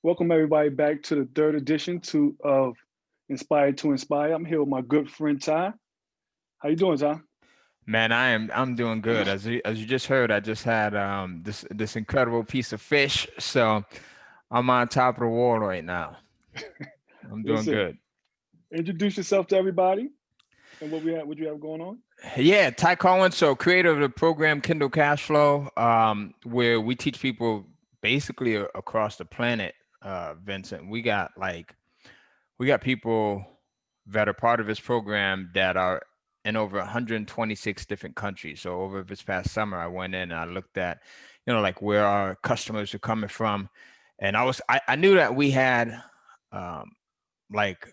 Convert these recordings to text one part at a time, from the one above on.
Welcome everybody back to the third edition of Inspired to Inspire. I'm here with my good friend Ty. How you doing, Ty? Man, I'm doing good. As you just heard, I just had this incredible piece of fish. So I'm on top of the world right now. I'm doing Listen, good. introduce yourself to everybody and what you have going on. Yeah, Ty Cohen, so creator of the program Kindle Cashflow, where we teach people basically across the planet, Vincent. We got people that are part of this program that are in over 126 different countries. So over this past summer, I went in and I looked at, like where our customers are coming from. And I knew that we had um, like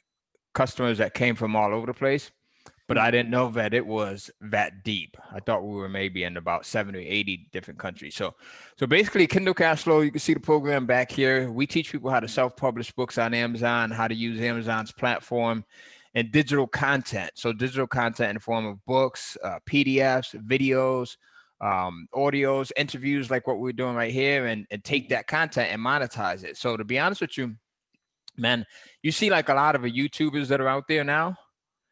customers that came from all over the place, but I Hmm. didn't know that it was that deep. I thought we were maybe in about 70 or 80 different countries. So basically, Kindle Cashflow, you can see the program back here. We teach people how to self-publish books on Amazon, how to use Amazon's platform, and digital content. So digital content in the form of books, PDFs, videos, audios, interviews, like what we're doing right here, and take Hmm. that content and monetize it. So to be honest with you, man, you see like a lot of the YouTubers that are out there now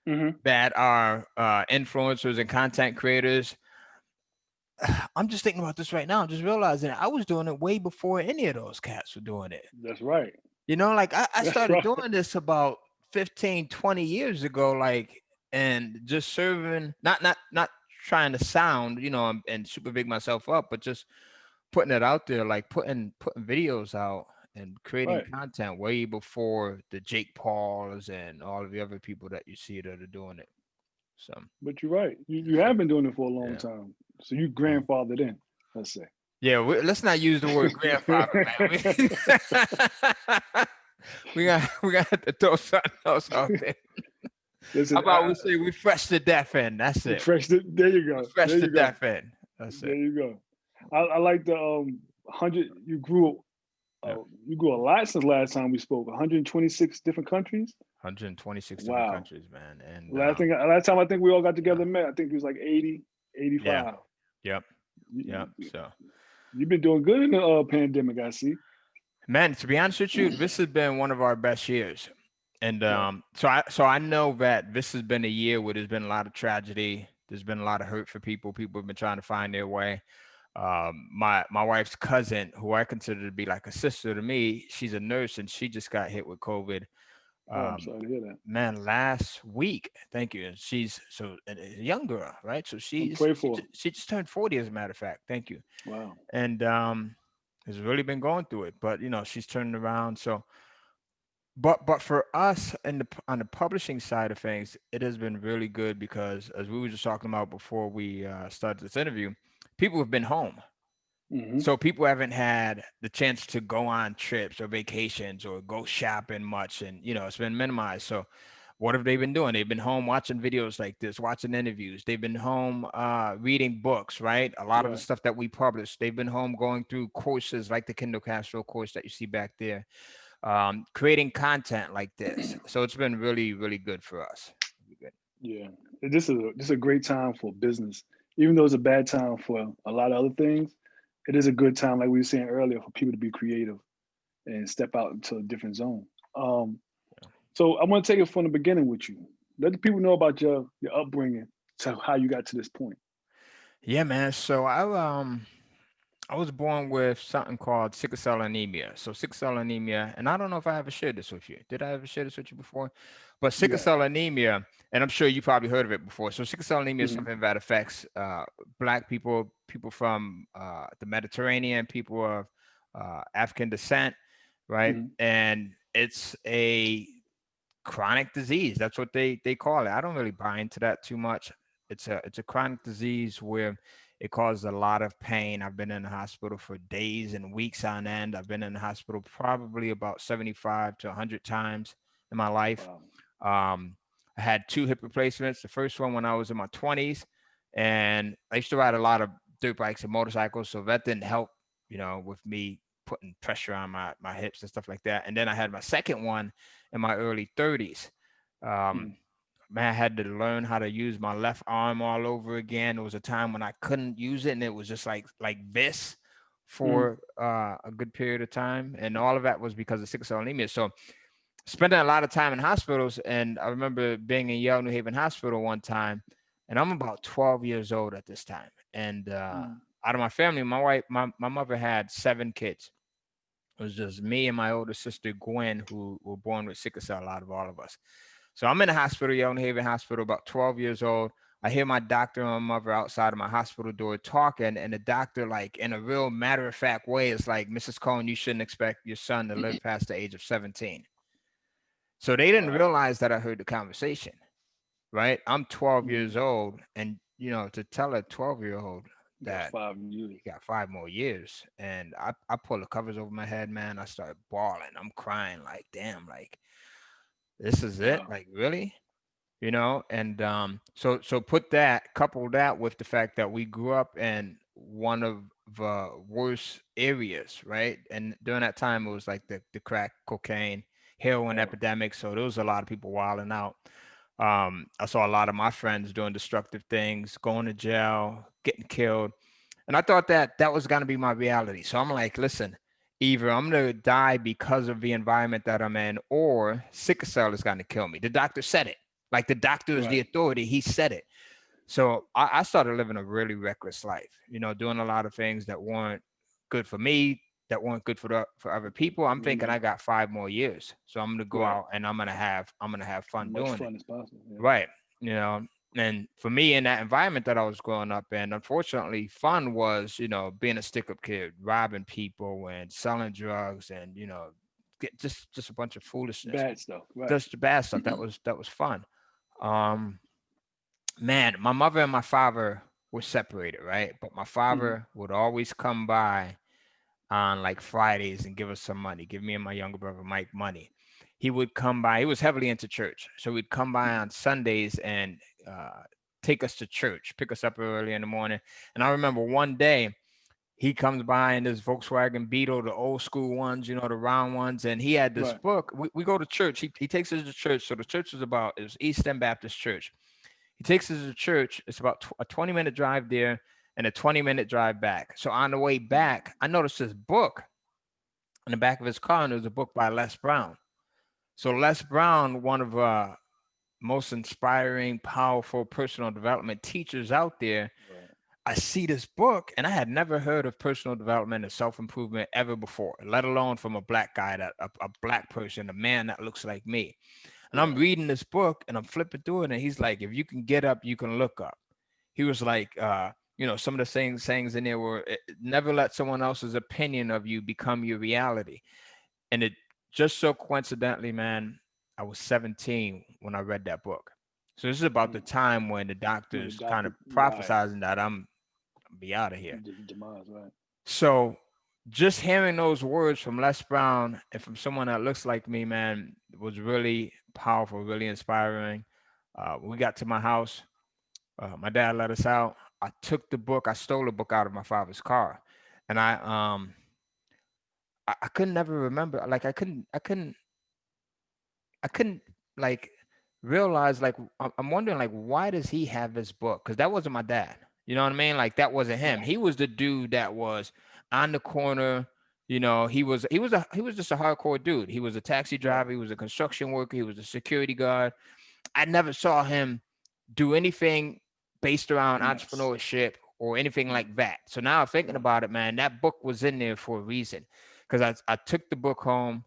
Hmm. that are influencers and content creators. I'm just thinking about this right now. I'm just realizing I was doing it way before any of those cats were doing it. That's right. Like I That's started right. doing this about 15, 20 years ago, like, and just serving, not trying to sound, and super big myself up, but just putting it out there, like putting videos out and creating Right. content way before the Jake Pauls and all of the other people that you see that are doing it. So, But you're right. You have been doing it for a long yeah. time. So you Yeah. grandfathered in, let's say. Yeah, let's not use the word grandfather, man. We got to throw something else out there. How Listen, about we say we fresh to death in? That's it. there you We go. fresh There to you go. death in. That's There it. you go. I like the 100. Yeah. You grew a lot since last time we spoke. 126 different countries. 126 different Wow. countries, man. And Last time I think we all got together yeah, and met, I think it was like 80, yeah, 85. yep, You, yep. So, you've been doing good in the pandemic, I see. man, to be honest with you, this has been one of our best years. And Right. so I know that this has been a year where there's been a lot of tragedy. There's been a lot of hurt for people. People have been trying to find their way. My wife's cousin, who I consider to be like a sister to me, she's a nurse and she just got hit with COVID. Oh, I'm Um, sorry to hear that. man, last week. Thank you. And she's a young girl, right? So I'm she's pray she for. just, she just turned 40, as a matter of fact. Thank you. Wow. And has really been going through it, but she's turning around. So, but for us on the publishing side of things, it has been really good because as we were just talking about before we started this interview, people have been home. Hmm. So people haven't had the chance to go on trips or vacations or go shopping much, and it's been minimized. So what have they been doing? They've been home watching videos like this, watching interviews. They've been home reading books, right? A lot of the Right. stuff that we publish. They've been home going through courses like the Kindle Castro course that you see back there, creating content like this. So it's been really, really good for us. Really good. Yeah. This is a great time for business. Even though it's a bad time for a lot of other things, it is a good time, like we were saying earlier, for people to be creative and step out into a different zone. Um, so I want to take it from the beginning with you. Let the people know about your upbringing to how you got to this point. Yeah, man. So I was born with something called sickle cell anemia. So sickle cell anemia, and I don't know if I ever shared this with you. Did I ever share this with you before? But sickle Yeah. cell anemia, and I'm sure you probably heard of it before. So sickle cell anemia is Hmm. something that affects Black people, people from the Mediterranean, people of African descent, right? Hmm. And it's a chronic disease. That's what they call it. I don't really buy into that too much. It's a chronic disease where it causes a lot of pain. I've been in the hospital for days and weeks on end. I've been in the hospital probably about 75 to 100 times in my life. Wow. Um, I had two hip replacements. The first one when I was in my 20s, and I used to ride a lot of dirt bikes and motorcycles, so that didn't help, with me putting pressure on my hips and stuff like that. And then I had my second one in my early 30s. Mm. Um, man, I had to learn how to use my left arm all over again. There was a time when I couldn't use it, and it was just like this Mm. for a good period of time, and all of that was because of sickle cell anemia. So spending a lot of time in hospitals, and I remember being in Yale New Haven Hospital one time, and I'm about 12 years old at this time, and Mm. out of my family, my mother had 7 kids. It was just me and my older sister Gwen, who were born with sickle cell out of all of us. So I'm in the hospital, Yale New Haven Hospital, about 12 years old. I hear my doctor and my mother outside of my hospital door talking, and the doctor, like in a real matter of fact way, is like, "Mrs. Cohen, you shouldn't expect your son to live past the age of 17." So they didn't Wow. realize that I heard the conversation, right? I'm 12 Mm. years old, and to tell a 12-year-old You got that 5 years. he got 5 more years, and I pull the covers over my head, man. I start bawling. I'm crying, like, damn, like this is it, Wow. like really, and so put that, couple that with the fact that we grew up in one of the worst areas, right? And during that time it was like the crack cocaine heroin Yeah. epidemic, so there was a lot of people wilding out. I saw a lot of my friends doing destructive things, going to jail, getting killed, and I thought that that was going to be my reality. So I'm like, listen, either I'm going to die because of the environment that I'm in, or sickle cell is going to kill me. The doctor said it. Like, the doctor is the Right. authority. He said it. So I started living a really reckless life, doing a lot of things that weren't good for me, that weren't good for other people. I'm thinking Mm. I got 5 more years. So I'm going to go Right. out and I'm going to have As fun much doing it. fun as possible. Yeah. Right. You know, and for me in that environment that I was growing up in, unfortunately, fun was, being a stick up kid, robbing people and selling drugs and, just a bunch of foolishness. Bad stuff. Right. Just the bad stuff. That was fun. Um, man, my mother and my father were separated, right? But my Mm. father would always come by on like Fridays and give us some money, give me and my younger brother Mike money. He would come by, he was heavily into church. So we'd come by Mm. on Sundays and take us to church, pick us up early in the morning. And I remember one day he comes by in this Volkswagen Beetle, the old school ones, the round ones. And he had this Right. book. We go to church. He takes us to church. So the church it was East End Baptist Church. He takes us to church. It's about a 20-minute drive there and a 20-minute drive back. So on the way Mm. back, I noticed this book in the back of his car, and it was a book by Les Brown. So Les Brown, one of most inspiring, powerful personal development teachers out there. Right. I see this book, and I had never heard of personal development and self improvement ever before, let alone from a black guy, that a black person, a man that looks like me. And I'm Right. reading this book, and I'm flipping through it, and he's like, "If you can get up, you can look up." He was like, some of the sayings in there were, never let someone else's opinion of you become your reality. And it just so coincidentally, man, I was 17 when I read that book. So this is about the Mm. time when the When the doctors kind doctor, of right, prophesizing that I'm be out of here. demise, right. So just hearing those words from Les Brown and from someone that looks like me, man, was really powerful, really inspiring. We got to my house. My dad let us out. I took the book. I stole the book out of my father's car, and I couldn't ever remember. Like I couldn't like realize, like I'm wondering, like, why does he have this book? Because that wasn't my dad. You know what I mean? Like, that wasn't him. Right. He was the dude that was on the corner. He was just a hardcore dude. He was a taxi Right. driver. He was a construction worker. He was a security guard. I never saw him do anything based around Mess. entrepreneurship or anything Mm. like that. So now I'm thinking Right. about it, man. That book was in there for a reason. Because I took the book home.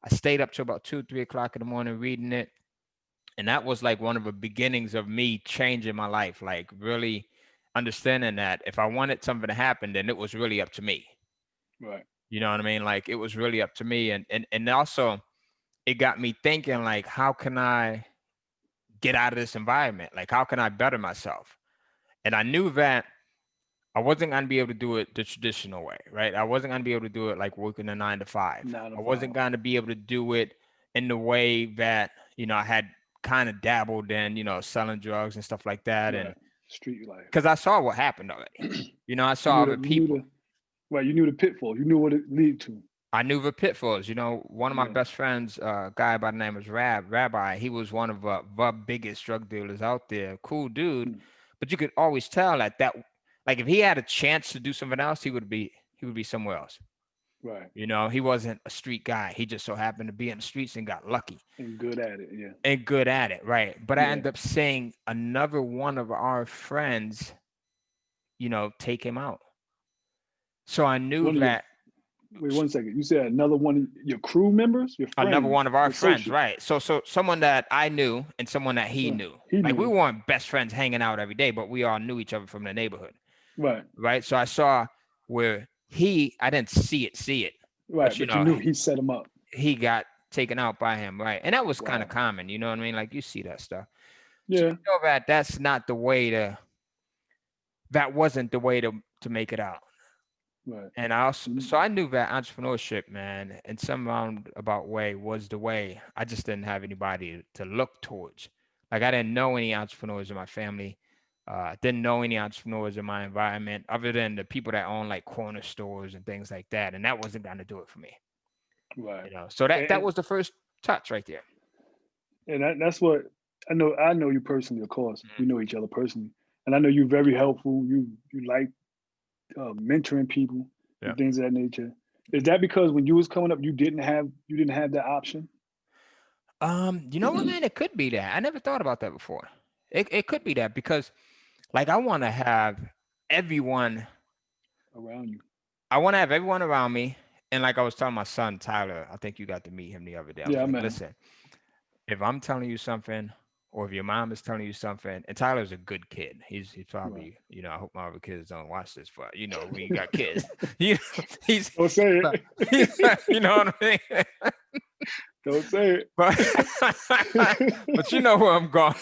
I stayed up till about 2, 3 o'clock in the morning reading it. And that was like one of the beginnings of me changing my life, like really understanding that if I wanted something to happen, then it was really up to me. Right. You know what I mean? Like, it was really up to me. And also it got me thinking, like, how can I get out of this environment? Like, how can I better myself? And I knew that I wasn't going to be able to do it the traditional way, right? I wasn't going to be able to do it like working a 9 to 5. Nine to I wasn't five. going to be able to do it in the way that, I had kind of dabbled in, selling drugs and stuff like that. And Right. Street life. because I saw what happened already, I You saw knew other the you knew people. the right. You knew the pitfall. You knew what it lead to. I knew the pitfalls. One of my Yeah. best friends, a guy by the name of Rabbi, he was one of the biggest drug dealers out there. Cool dude, Mm. but you could always tell that, like, if he had a chance to do something else, he he would be somewhere else. Right. You know, he wasn't a street guy. He just so happened to be in the streets and got lucky And good at it. Yeah. and good at it, right? But I Yeah. ended up seeing another one of our friends, you know, take him out. So I knew One of your that Wait 1 second. You said another one of your crew members, your another friends, one of our your friends, associate. right? So someone that I knew and someone that he Right. knew. He Like we knew. weren't best friends hanging out every day, but we all knew each other from the neighborhood, Right. right? So I saw where I didn't see it, Right. but you But you know, knew he set him up. he got taken out by him, right? And that was kind of Wow. common, you know what I mean? Like you see that stuff. So Yeah. you know that that's not the way to that wasn't the way to make it out. Right. And I also Mm. so I knew that entrepreneurship, man, in some roundabout way was the way. I just didn't have anybody to look towards. Like I didn't know any entrepreneurs in my family. Didn't know any entrepreneurs in my environment other than the people that own like corner stores and things like that. And that wasn't gonna do it for me. Right. You know. So that And was the first touch right there. that's what I know. I know you personally, of course. Mhm. We know each other personally, and I know you're very helpful. You like mentoring people Yeah. and things of that nature. Is that because when you was coming up, you didn't have that option? You know what, man? It could be that. I never thought about that before. It could be that because like I want to have everyone Around you? I want to have everyone around me. And like I was telling my son, Tyler, I think you got to meet him the other day. I Yeah, was I like, met him. listen, if I'm telling you something, or if your mom is telling you something, and Tyler's a good kid. He's Right. probably, you know, I hope my other kids don't watch this, but you know, when you got kids, you know, he's, Don't say he's it. you know what I mean? Don't say But it. but you know where I'm going.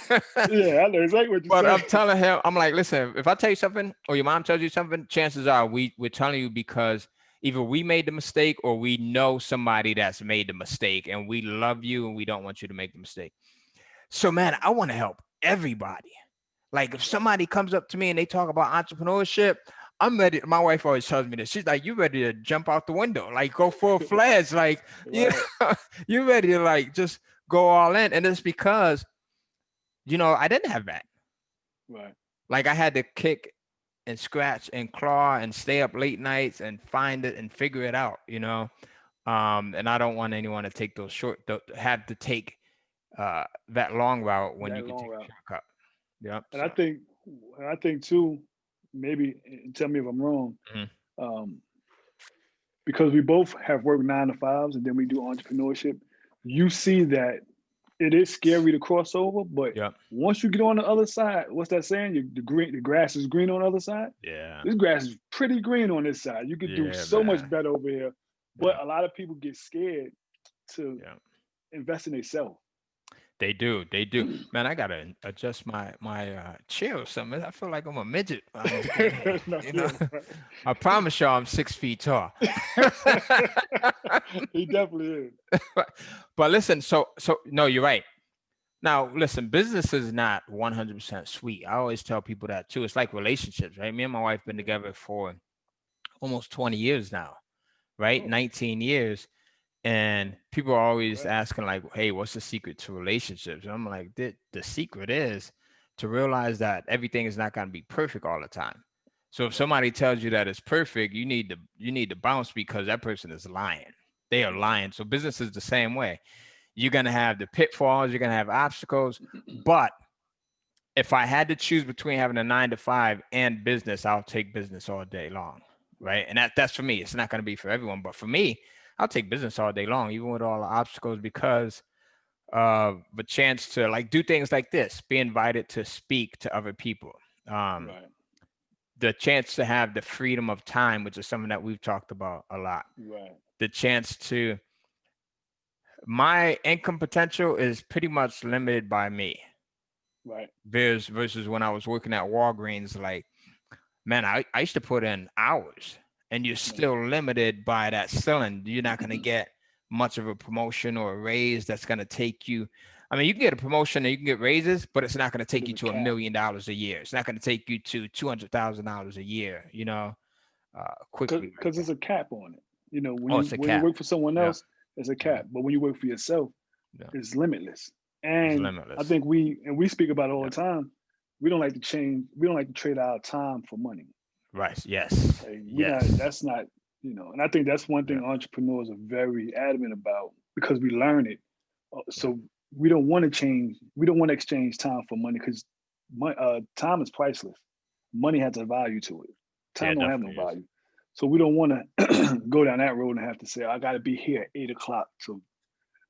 Yeah, I know exactly what you're But I'm saying. telling him, I'm like, listen, if I tell you something or your mom tells you something, chances are we're telling you because either we made the mistake or we know somebody that's made the mistake and we love you and we don't want you to make the mistake. So man, I want to help everybody. Like if Right. somebody comes up to me and they talk about entrepreneurship, I'm ready. My wife always tells me this. She's like, you ready to jump out the window, like go full fledged, like you Right. know, you ready to like just go all in. And it's because, you know, I didn't have that. Right. Like I had to kick and scratch and claw and stay up late nights and find it and figure it out, you know. And I don't want anyone to take those have to take that long route when you That can long take a route. shortcut. Yep. And So I think too, maybe tell me if I'm wrong, mhm. um, because we both have worked 9 to 5s and then we do entrepreneurship, you see that it is scary to cross over, but Yep. once you get on the other side, what's that saying? The grass is green on the other side. Yeah. This grass is pretty green on this side. You could do Yeah, so much man. better over here. But Yeah. a lot of people get scared to Yeah. invest in themselves. They do. They do. Man, I gotta adjust my chair or something. I feel like I'm a midget on this thing here. No, You know, yeah, right. I promise y'all I'm 6 feet tall. He definitely is. But listen, so no, you're right. Now, listen, business is not 100% sweet. I always tell people that too. It's like relationships, right? Me and my wife been together for almost 20 years now, right? Oh, 19 years. And people are always congrats. asking, like, hey, what's the secret to relationships? And I'm like, the secret is to realize that everything is not going to be perfect all the time. So if Right, somebody tells you that it's perfect, you need to bounce because that person is lying. They are right. lying. So business is the same way. You're going to have the pitfalls, you're going to have obstacles. But if I had to choose between having a 9 to 5 and business, I'll take business all day long. Right. Right, And that's for me. It's not going to be for everyone. But for me, I'll take business all day long, even with all the obstacles, because of the chance to like do things like this, be invited to speak to other people. Um, right, the chance to have the freedom of time, which is something that we've talked about a lot. right, The chance to my income potential is pretty much limited by me. right. Versus when I was working at Walgreens, like man, I used to put in hours and you're Right. still limited by that ceiling. You're not going to get much of a promotion or a raise that's going to take you. I mean, you can get a promotion and you can get raises, but it's not going to But take you there's a to $1 cap. million a year. It's not going to take you to $200,000 a year, you know, quickly like Because that. there's a cap on it. You know, Oh, it's a when you cap. work for someone Yeah. else, there's a Yeah. cap. But when you work for yourself, Yeah. it's limitless. It's And I limitless. think we speak about it all Yeah. the time. We don't like to change. We don't like to trade our time for money. Right. Yes. Like we not. Yes. That's not. And I think that's one Yeah. thing entrepreneurs are very adamant about because we learn it. So we don't want to change. We don't want to exchange time for money because time is priceless. Money has a value to it. Yeah, Time it don't have no definitely is. value. So we don't want to go down that road and have to say, I got to be here at 8 o'clock to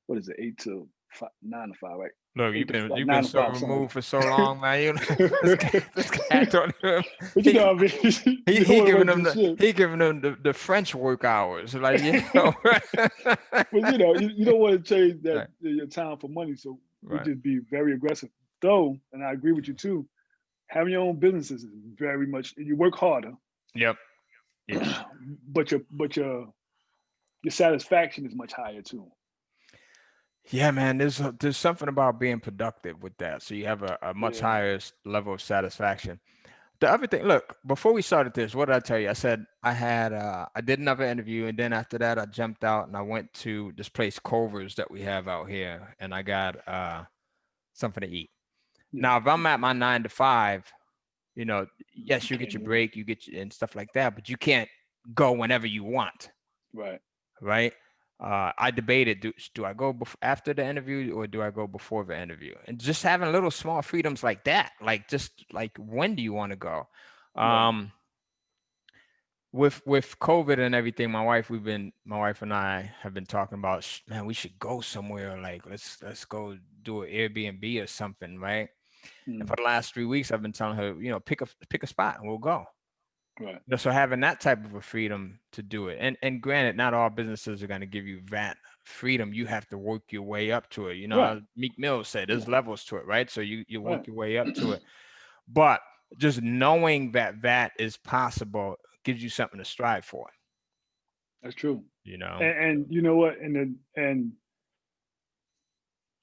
what is it, 8 to 5, 9 to 5, right? Look, Eight to five, you've been nine to so five, something removed for so long, man. like This cat don't even, but he I mean, you don't he want to giving work them the shift. he giving them the French work hours. Like, But you don't want to change that Right, your time for money. So we right. just be very aggressive. Though, and I agree with you too, having your own businesses is very much you work harder, Yep. Yeah. but your satisfaction is much higher too. Yeah, man. There's something about being productive with that. So you have a much Yeah. higher level of satisfaction. The other thing, look, before we started this, what did I tell you? I said I did another interview, and then after that, I jumped out and I went to this place, Culver's, that we have out here, and I got something to eat. Yeah. Now, if I'm at my 9 to 5, yes, You you get can't your do that. break, and stuff like that, but you can't go whenever you want, Right. right? I debated, do I go after the interview or do I go before the interview? And just having little small freedoms like that, like just like when do you want to go? Right. Um, with COVID and everything, my wife and I have been talking about, man, we should go somewhere. Like let's go do an Airbnb or something, right? And Mm, for the last 3 weeks, I've been telling her, pick a spot and we'll go. right. So having that type of a freedom to do it, and granted, not all businesses are going to give you that freedom. You have to work your way up to it. Right. Meek Mill said Yeah. there's levels to it, right? So you Right. work your way up to it. But just knowing that is possible gives you something to strive for. That's true. You know. And you know what? And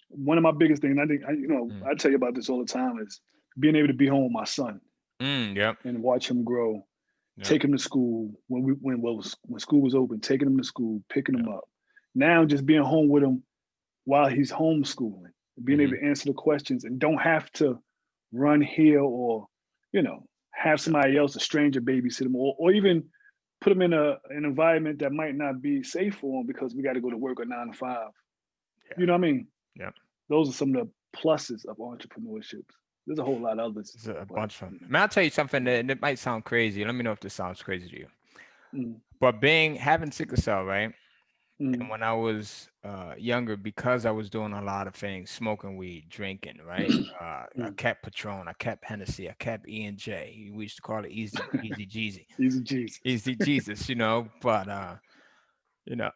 one of my biggest things, I think, Mm. I tell you about this all the time, is being able to be home with my son Yep. and watch him grow, Yep. take him to school when school was open, taking him to school, picking him Yep. up. Now just being home with him while he's homeschooling, being able Hmm. to answer the questions and don't have to run here or, have Yep. somebody else, a stranger babysit him or even put him in an environment that might not be safe for him because we got to go to work at 9 to 5. Yeah. You know what I mean? Yep. Those are some of the pluses of entrepreneurship. There's a whole lot of others, There's a but bunch of them. I mean, I'll tell you something that it might sound crazy. Let me know if this sounds crazy to you. mm, But having sickle cell, right? And mm, when I was younger, because I was doing a lot of things, smoking weed, drinking, right? I mm. kept Patron, I kept Hennessy, I kept E&J. We used to call it Easy Jeezy, Easy Jesus. Easy Jesus, But you know,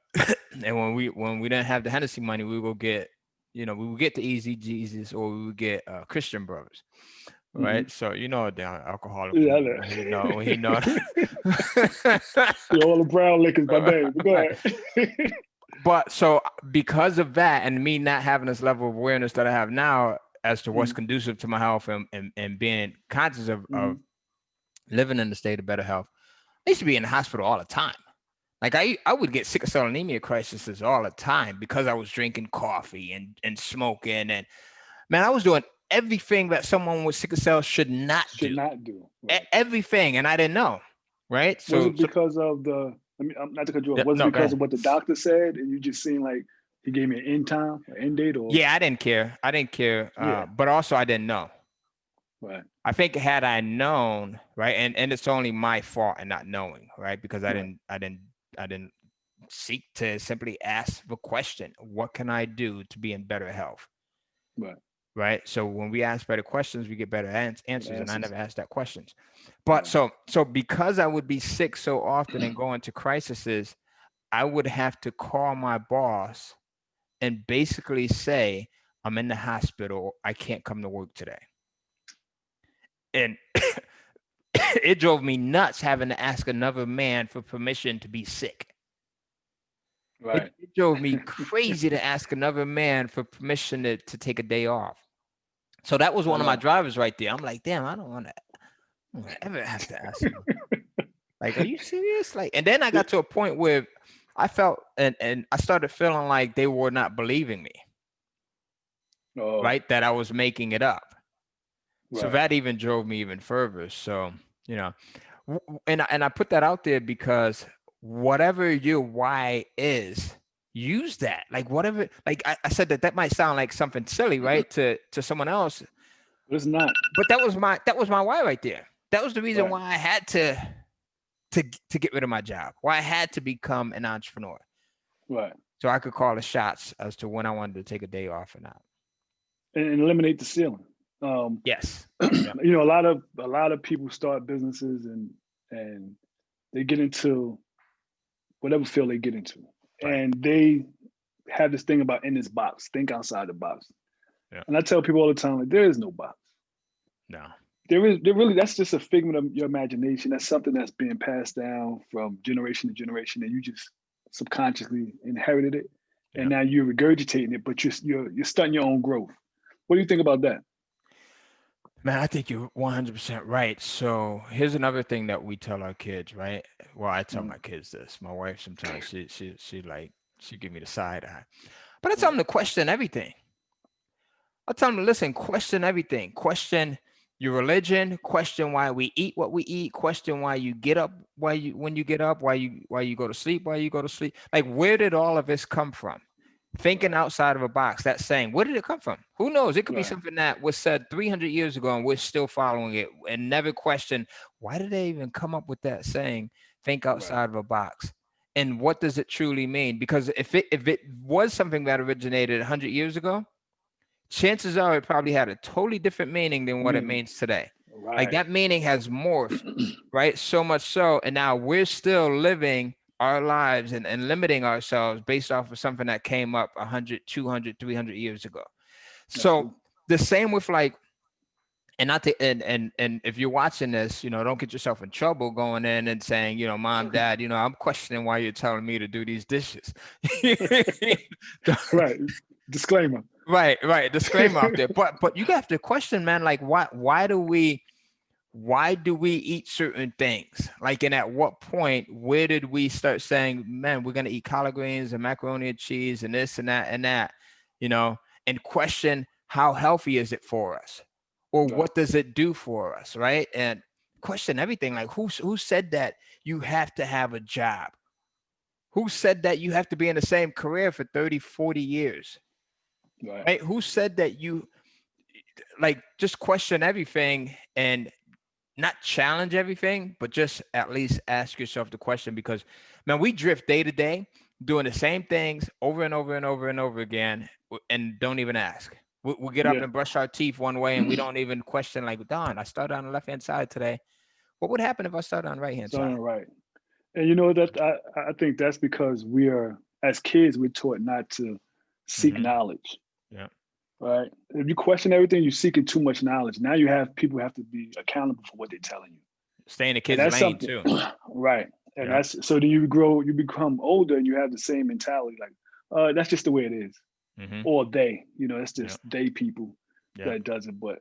and when we didn't have the Hennessy money, we would go get, we would get the Easy Jesus or we would get Christian Brothers, Hmm. right? So the alcoholic Yeah, I when, know. when he know when he know. Yeah, all the brown liquors by name. But go Right. ahead. But so because of that and me not having this level of awareness that I have now as to what's Mm, conducive to my health and being conscious of mm, living in the state of better health, I used to be in the hospital all the time. Like I would get sickle cell anemia crises all the time because I was drinking coffee and smoking and man, I was doing everything that someone with sickle cell should not should do. not do. Right. Everything, and I didn't know. Right. Was So, it because of I'm not to cut you off. yeah, Was it no, go because ahead. of what the doctor said and you just seen like he gave me an end time, an end date or Yeah, I didn't care. I didn't care. yeah, But also I didn't know. right, I think had I known, right, and it's only my fault in not knowing, right, because right, I didn't seek to simply ask the question, what can I do to be in better health, right. right? So when we ask better questions, we get better Good answers, and I answers. never asked that questions. But Right. so because I would be sick so often and go into crises, I would have to call my boss and basically say, I'm in the hospital, I can't come to work today. And it drove me nuts having to ask another man for permission to be sick. It, Right. it drove me crazy to ask another man for permission to take a day off. So that was I one of my know. drivers right there. I'm like, damn, I don't want to ever have to ask him. Like, are you serious? Like, and then I got to a point where I felt and I started feeling like they were not believing me, Oh, right? That I was making it up. So right. that even drove me even further. So, you know, and I put that out there because whatever your why is, use that. Like whatever, like I said that might sound like something silly, right? To someone else, But it's not. but that was my why right there. That was the reason Right. why I had to get rid of my job, why I had to become an entrepreneur. Right. So I could call the shots as to when I wanted to take a day off or not. And eliminate the ceiling. Um, Yes. Yep. a lot of people start businesses and they get into whatever field they get into, Right. and they have this thing about in this box, think outside the box. Yeah. And I tell people all the time, like, there is no box. No. There really, that's just a figment of your imagination. That's something that's being passed down from generation to generation, and you just subconsciously inherited it, and Yeah. now you're regurgitating it, but you're stunting your own growth. What do you think about that? Man, I think you're 100% right. So here's another thing that we tell our kids, right? Well, I tell Mm, my kids this. My wife sometimes she give me the side eye, but I tell right, them to question everything. I tell them to listen, question everything. Question your religion. Question why we eat what we eat. Question why you get up. Why you when you get up. Why you go to sleep. Why you go to sleep. Like where did all of this come from? Thinking right, outside of a box. That's saying where did it come from? Who knows? It could be right, something that was said 300 years ago and we're still following it and never question why did they even come up with that saying? Think right. outside of a box. And what does it truly mean? Because if it was something that originated 100 years ago, chances are it probably had a totally different meaning than what it Meaning, means today. Like right, that meaning has morphed, right? So much so. And now we're still living our lives and limiting ourselves based off of something that came up 100, 200, 300 years ago. that's So true. the same with like, and not to, and if you're watching this, don't get yourself in trouble going in and saying, mom, dad, I'm questioning why you're telling me to do these dishes. Right. Disclaimer. Right, right. Disclaimer out there. But you have to question, man, like why do we eat certain things? Like, and at what point, where did we start saying, man, we're gonna eat collard greens and macaroni and cheese and this and that, you know, and question how healthy is it for us? Or Right. what does it do for us? Right. And question everything. Like who said that you have to have a job? Who said that you have to be in the same career for 30, 40 years? Right. Right? Who said that you like just question everything and not challenge everything, but just at least ask yourself the question because man, we drift day to day doing the same things over and over and over and over again and don't even ask. We'll get up Yeah. and brush our teeth one way and we don't even question like, Don, I started on the left hand side today. What would happen if I started on the right hand So side? right. And that I think that's because we are as kids we're taught not to seek Mm-hmm. knowledge. Yeah. Right. If you question everything, you're seeking too much knowledge. Now you have people have to be accountable for what they're telling you. Stay in the And kid's that's lane something too. right. And Yeah. that's so then you become older and you have the same mentality, like, that's just the way it is. Mm-hmm. Or it's Yeah. just they people Yeah. that does it. But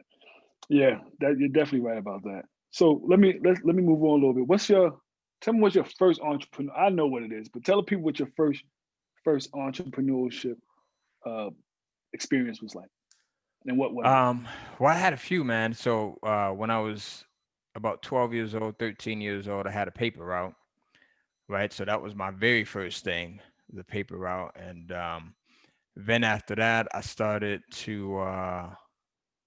yeah, that you're definitely right about that. So let me move on a little bit. Tell me what's your first entrepreneur? I know what it is, but tell the people what your first entrepreneurship uh, experience was like, and what was it? Um, well, I had a few, man. So when I was about 12 years old, 13 years old, I had a paper route, right? So that was my very first thing, the paper route. And then after that, I started to,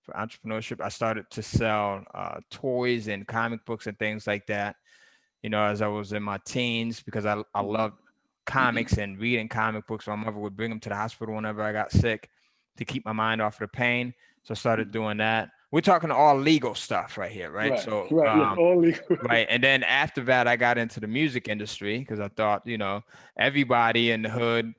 for entrepreneurship, I started to sell toys and comic books and things like that, as I was in my teens because I Mhm. loved comics and reading comic books. My mother would bring them to the hospital whenever I got sick to keep my mind off of the pain. So I started doing that. We're talking all legal stuff right here, right? Right, So, right, yeah, all legal. right. And then after that, I got into the music industry because I thought, everybody in the hood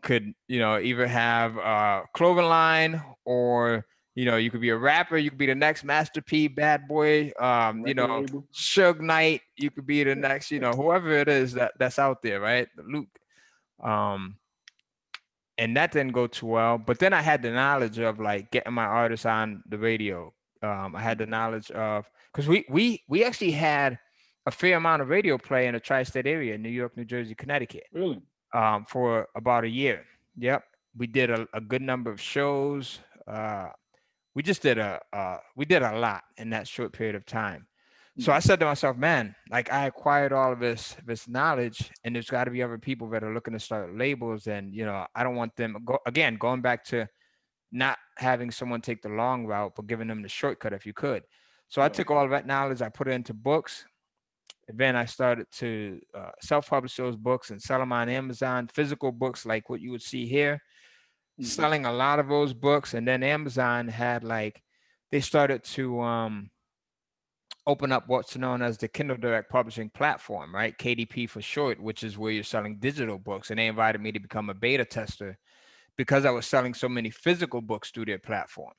could, either have a clothing line or, you could be a rapper, you could be the next Master P, Bad Boy, Record label. Suge Knight, you could be the next, whoever it is that's out there, right? Luke. Um, and that didn't go too well. But then I had the knowledge of like getting my artists on the radio. I had the knowledge of because we actually had a fair amount of radio play in the tri-state area, New York, New Jersey, Connecticut, Really? for about a year. Yep, we did a good number of shows. We just did we did a lot in that short period of time. So I said to myself, man, like I acquired all of this knowledge, and there's got to be other people that are looking to start labels, and I don't want them going back to not having someone take the long route, but giving them the shortcut if you could. So I Right. took all of that knowledge, I put it into books, and then I started to self-publish those books and sell them on Amazon, physical books like what you would see here, Mm-hmm. selling a lot of those books. And then Amazon had they started to open up what's known as the Kindle Direct Publishing Platform, right? KDP for short, which is where you're selling digital books. And they invited me to become a beta tester because I was selling so many physical books through their platform.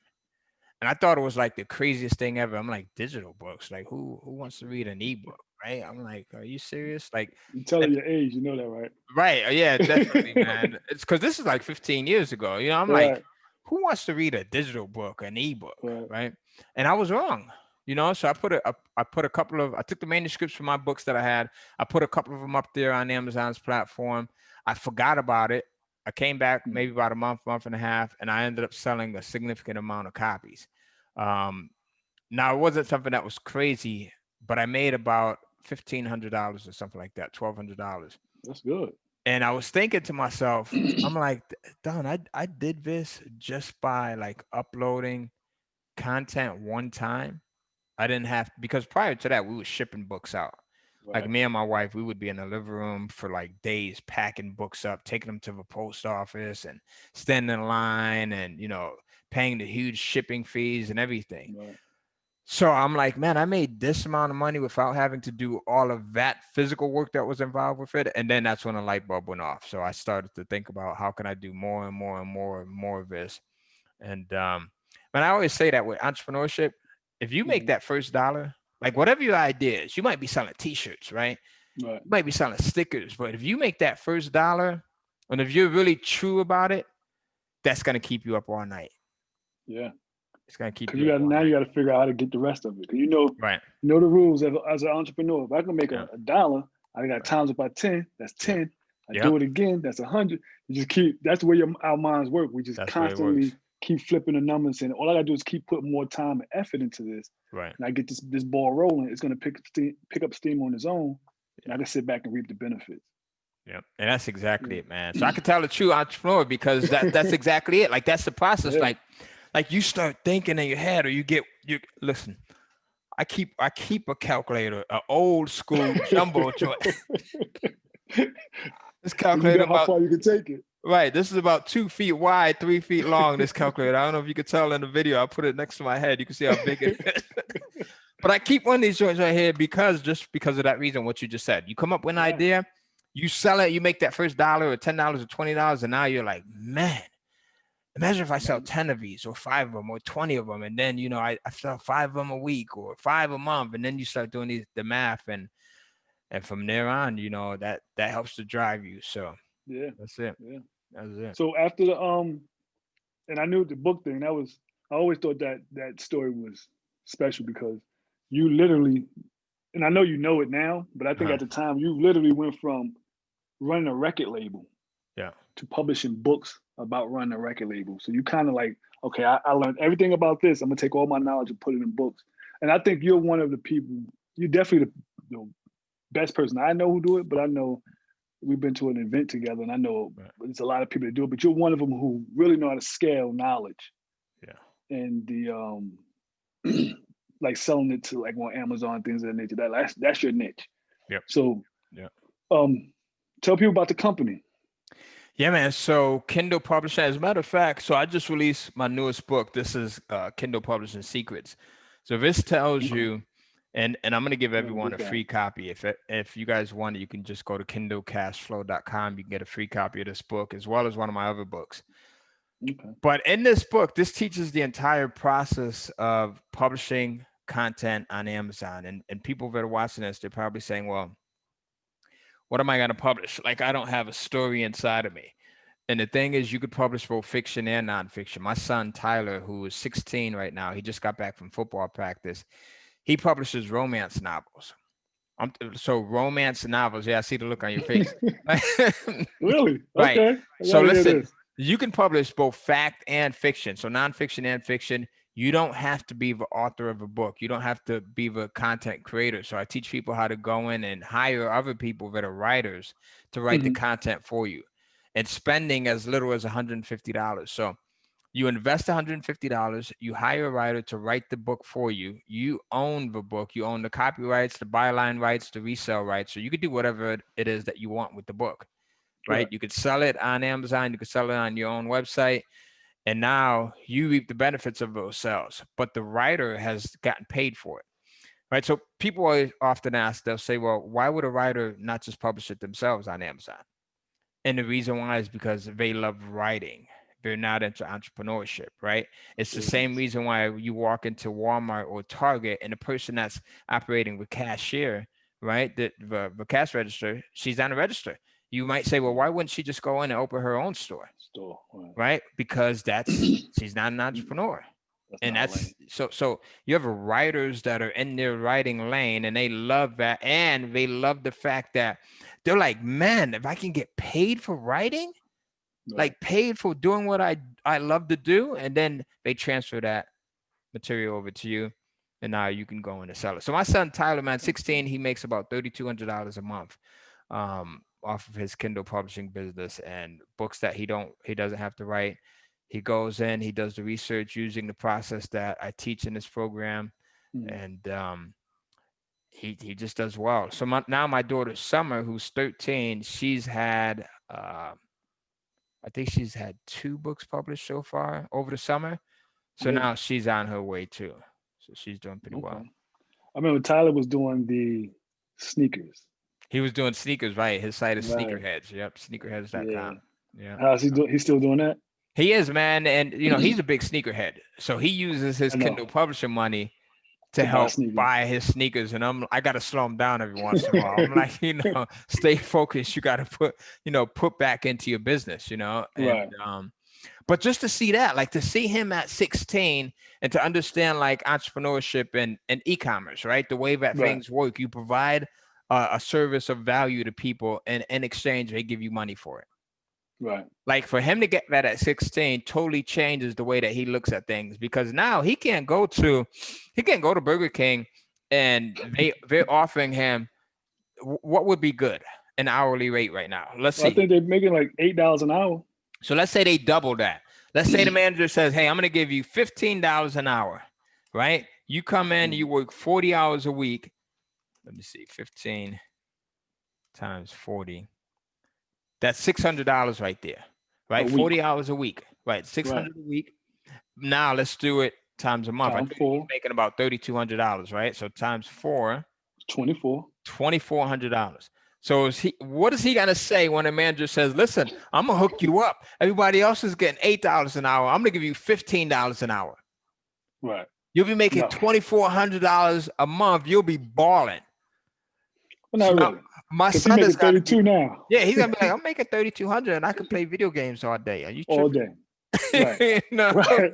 And I thought it was like the craziest thing ever. I'm like, digital books, like who wants to read an ebook, right? I'm like, are you serious? Like, You telling and your age, you know that, right? right, yeah, definitely, man. It's because this is like 15 years ago. I'm like, Right. who wants to read a digital book, an ebook, Right. right? And I was wrong. So I put a couple of I took the manuscripts from my books that I had. I put a couple of them up there on Amazon's platform. I forgot about it. I came back Mm. maybe about a month and a half, and I ended up selling a significant amount of copies. Um, Now it wasn't something that was crazy, but I made about $1,500 or something like that, $1,200. That's good. And I was thinking to myself, I'm like, Don, I did this just by like uploading content one time. I didn't have, because prior to that, we were shipping books out. Like Right. me and my wife, we would be in the living room for like days, packing books up, taking them to the post office and standing in line and, paying the huge shipping fees and everything. Right. So I'm like, man, I made this amount of money without having to do all of that physical work that was involved with it. And then that's when a light bulb went off. So I started to think about how can I do more and more and more and more of this. And but I always say that with entrepreneurship, if you make Mm-hmm. that first dollar, like whatever your idea is, you might be selling t-shirts, right? Right. You might be selling stickers, but if you make that first dollar, and if you're really true about it, that's gonna keep you up all night. Yeah. It's gonna keep Because you up all you night. got to figure out how to get the rest of it. 'Cause Right. you know the rules as an entrepreneur. If I can make Yeah. a dollar, I got Right. times it by 10. That's Yeah. 10. I Yep. do it again. That's 100. You just keep. That's where our minds work. We just That's where it works. constantly keep flipping the numbers, and all I gotta do is keep putting more time and effort into this, Right. and I get this ball rolling. It's gonna pick up steam on its own, and I Yeah. can sit back and reap the benefits. Yeah. And that's exactly Yeah. it, man. So I could tell a true entrepreneur because that's exactly it. Like that's the process. Yeah. Like you start thinking in your head, or you listen. I keep a calculator, an old school jumbo joint. This You calculator know how about far you can take it. right. This is about 2 feet wide, 3 feet long. This calculator. I don't know if you could tell in the video. I put it next to my head. You can see how big it is. But I keep one of these joints right here because of that reason, what you just said. You come up with an Right. idea, you sell it, you make that first dollar or $10 or $20, and now you're like, man, imagine if I sell 10 of these or 5 of them or 20 of them. And then, I sell 5 of them a week or 5 a month. And then you start doing the math. And from there on, that helps to drive you. So Yeah. that's it. Yeah. That's it. So after the and I knew the book thing. I always thought that story was special because you literally, and I know you know it now, but I think Uh-huh. at the time you literally went from running a record label Yeah. to publishing books about running a record label. So you kind of like, okay, I learned everything about this. I'm gonna take all my knowledge and put it in books. And I think you're one of the people. You're definitely the best person I know who do it. But I know we've been to an event together, and I know Right. there's a lot of people that do it. But you're one of them who really know how to scale knowledge Yeah. and like selling it to like on Amazon, things of that nature. That's your niche. Yep. So Yep. tell people about the company. Yeah, man. So Kindle Publishing, as a matter of fact, so I just released my newest book. This is Kindle Publishing Secrets. So this tells Okay. you, and I'm going to give Yeah, everyone a get that. free copy. If you guys want it, you can just go to kindlecashflow.com. You can get a free copy of this book as well as one of my other books. Okay. But in this book, this teaches the entire process of publishing content on Amazon. And people that are watching this, they're probably saying, well, what am I going to publish? Like, I don't have a story inside of me. And the thing is, you could publish both fiction and nonfiction. My son, Tyler, who is 16 right now, he just got back from football practice. He publishes romance novels. So romance novels. Yeah, I see the look on your face. Really? Right. Okay. I So gotta hear listen, this. you can publish both fact and fiction. So nonfiction and fiction. You don't have to be the author of a book. You don't have to be the content creator. So I teach people how to go in and hire other people that are writers to write the Hmm. content for you, and spending as little as $150. So you invest $150, you hire a writer to write the book for you. You own the book. You own the copyrights, the byline rights, the resale rights. So you could do whatever it is that you want with the book, right? Right. You could sell it on Amazon. You could sell it on your own website. And now you reap the benefits of those sales, but the writer has gotten paid for it, right? So people always often ask, they'll say, well, why would a writer not just publish it themselves on Amazon? And the reason why is because they love writing. They're not into entrepreneurship, right? It's the same Business. reason why you walk into Walmart or Target and the person that's operating with cashier, right? The cash register, she's on the register. You might say, well, why wouldn't she just go in and open her own store? Store. Right. Right? Because she's not an entrepreneur. That's And not a lane. so you have writers that are in their writing lane and they love that. And they love the fact that they're like, man, if I can get paid for writing, Right. like paid for doing what I love to do, and then they transfer that material over to you, and now you can go in and sell it. So my son Tyler, man, 16, he makes about $3,200 a month off of his Kindle publishing business, and books that he doesn't have to write. He goes in, he does the research using the process that I teach in this program, Mhm. and he just does well. So now my daughter Summer, who's 13, she's had I think she's had 2 books published so far over the summer. So Yeah. now she's on her way too. So she's doing pretty well. Okay. I remember Tyler was doing the sneakers. He was doing sneakers, right? His site is Right. Sneakerheads. Yep, Yeah. sneakerheads.com. Yeah. How's he doing? He's still doing that? He is, man. And, he's a big sneakerhead. So he uses his I know. Kindle publishing money to To buy help sneakers. buy his sneakers. And I got to slow him down every once in a while. I'm like, stay focused. You got to put back into your business, And, Right. but just to see that, like to see him at 16 and to understand like entrepreneurship and e-commerce, right? The way that Right. things work, you provide a service of value to people, and in exchange, they give you money for it. Right. Like for him to get that at 16 totally changes the way that he looks at things, because now he can't go to Burger King and they're offering him what would be good, an hourly rate right now. Let's Well, I see. think they're making like $8 an hour. So let's say they double that. Let's say the manager says, hey, I'm going to give you $15 an hour, right? You come in, you work 40 hours a week. Let me see, 15 times 40. That's $600 right there, right? 40 hours a week, right? 600 a week. Now let's do it times a month. I Times think he's 4. making about $3,200, right? So times 4, 24. $2,400. So what is he gonna say when a manager says, listen, I'm gonna hook you up. Everybody else is getting $8 an hour. I'm gonna give you $15 an hour. Right. You'll be making No. $2,400 a month. You'll be balling. Well, So not now really. my Because he son making has got to 32 be, now. yeah, he's gonna be like, I'm making $3,200 and I can play video games all day. Are you All tripping? day. Right. Right.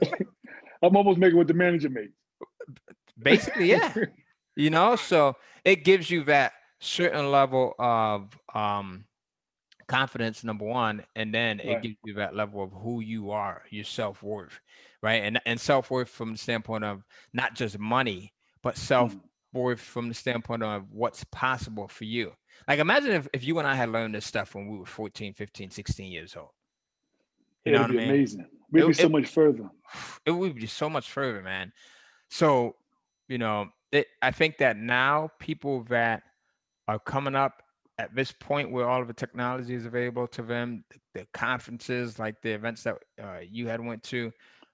I'm almost making what the manager makes. Basically, yeah. So it gives you that certain level of confidence, number one, and then it Right. gives you that level of who you are, your self-worth, right? And self-worth from the standpoint of not just money, but self-worth from the standpoint of what's possible for you. Like imagine if you and I had learned this stuff when we were 14, 15, 16 years old. You know It'd what I be mean? amazing. We'd be so much further. It would be so much further, man. So, I think that now people that are coming up at this point where all of the technology is available to them, the conferences, like the events that you had went to,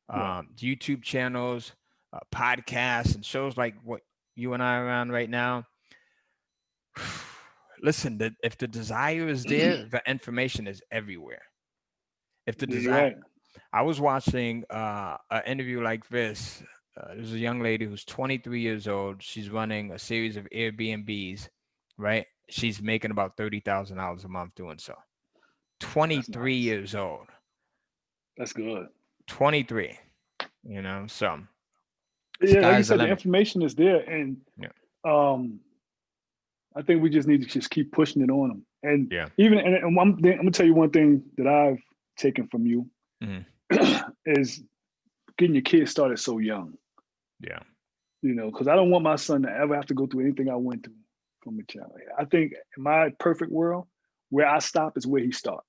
Right. YouTube channels, podcasts, and shows like what you and I are on right now. Listen, if the desire is there, the information is everywhere. If the You're desire, right. I was watching an interview like this. There's a young lady who's 23 years old. She's running a series of Airbnbs, right? She's making about $30,000 a month doing so. That's 23 nice. years old. That's good. 23, so Yeah, like you sky's the said, the limit. information is there, and Yeah. I think we just need to just keep pushing it on them. And Yeah. even and I'm gonna tell you one thing that I've taken from you Mhm. is getting your kids started so young. Yeah. Because I don't want my son to ever have to go through anything I went through from a child. I think in my perfect world, where I stop is where he starts.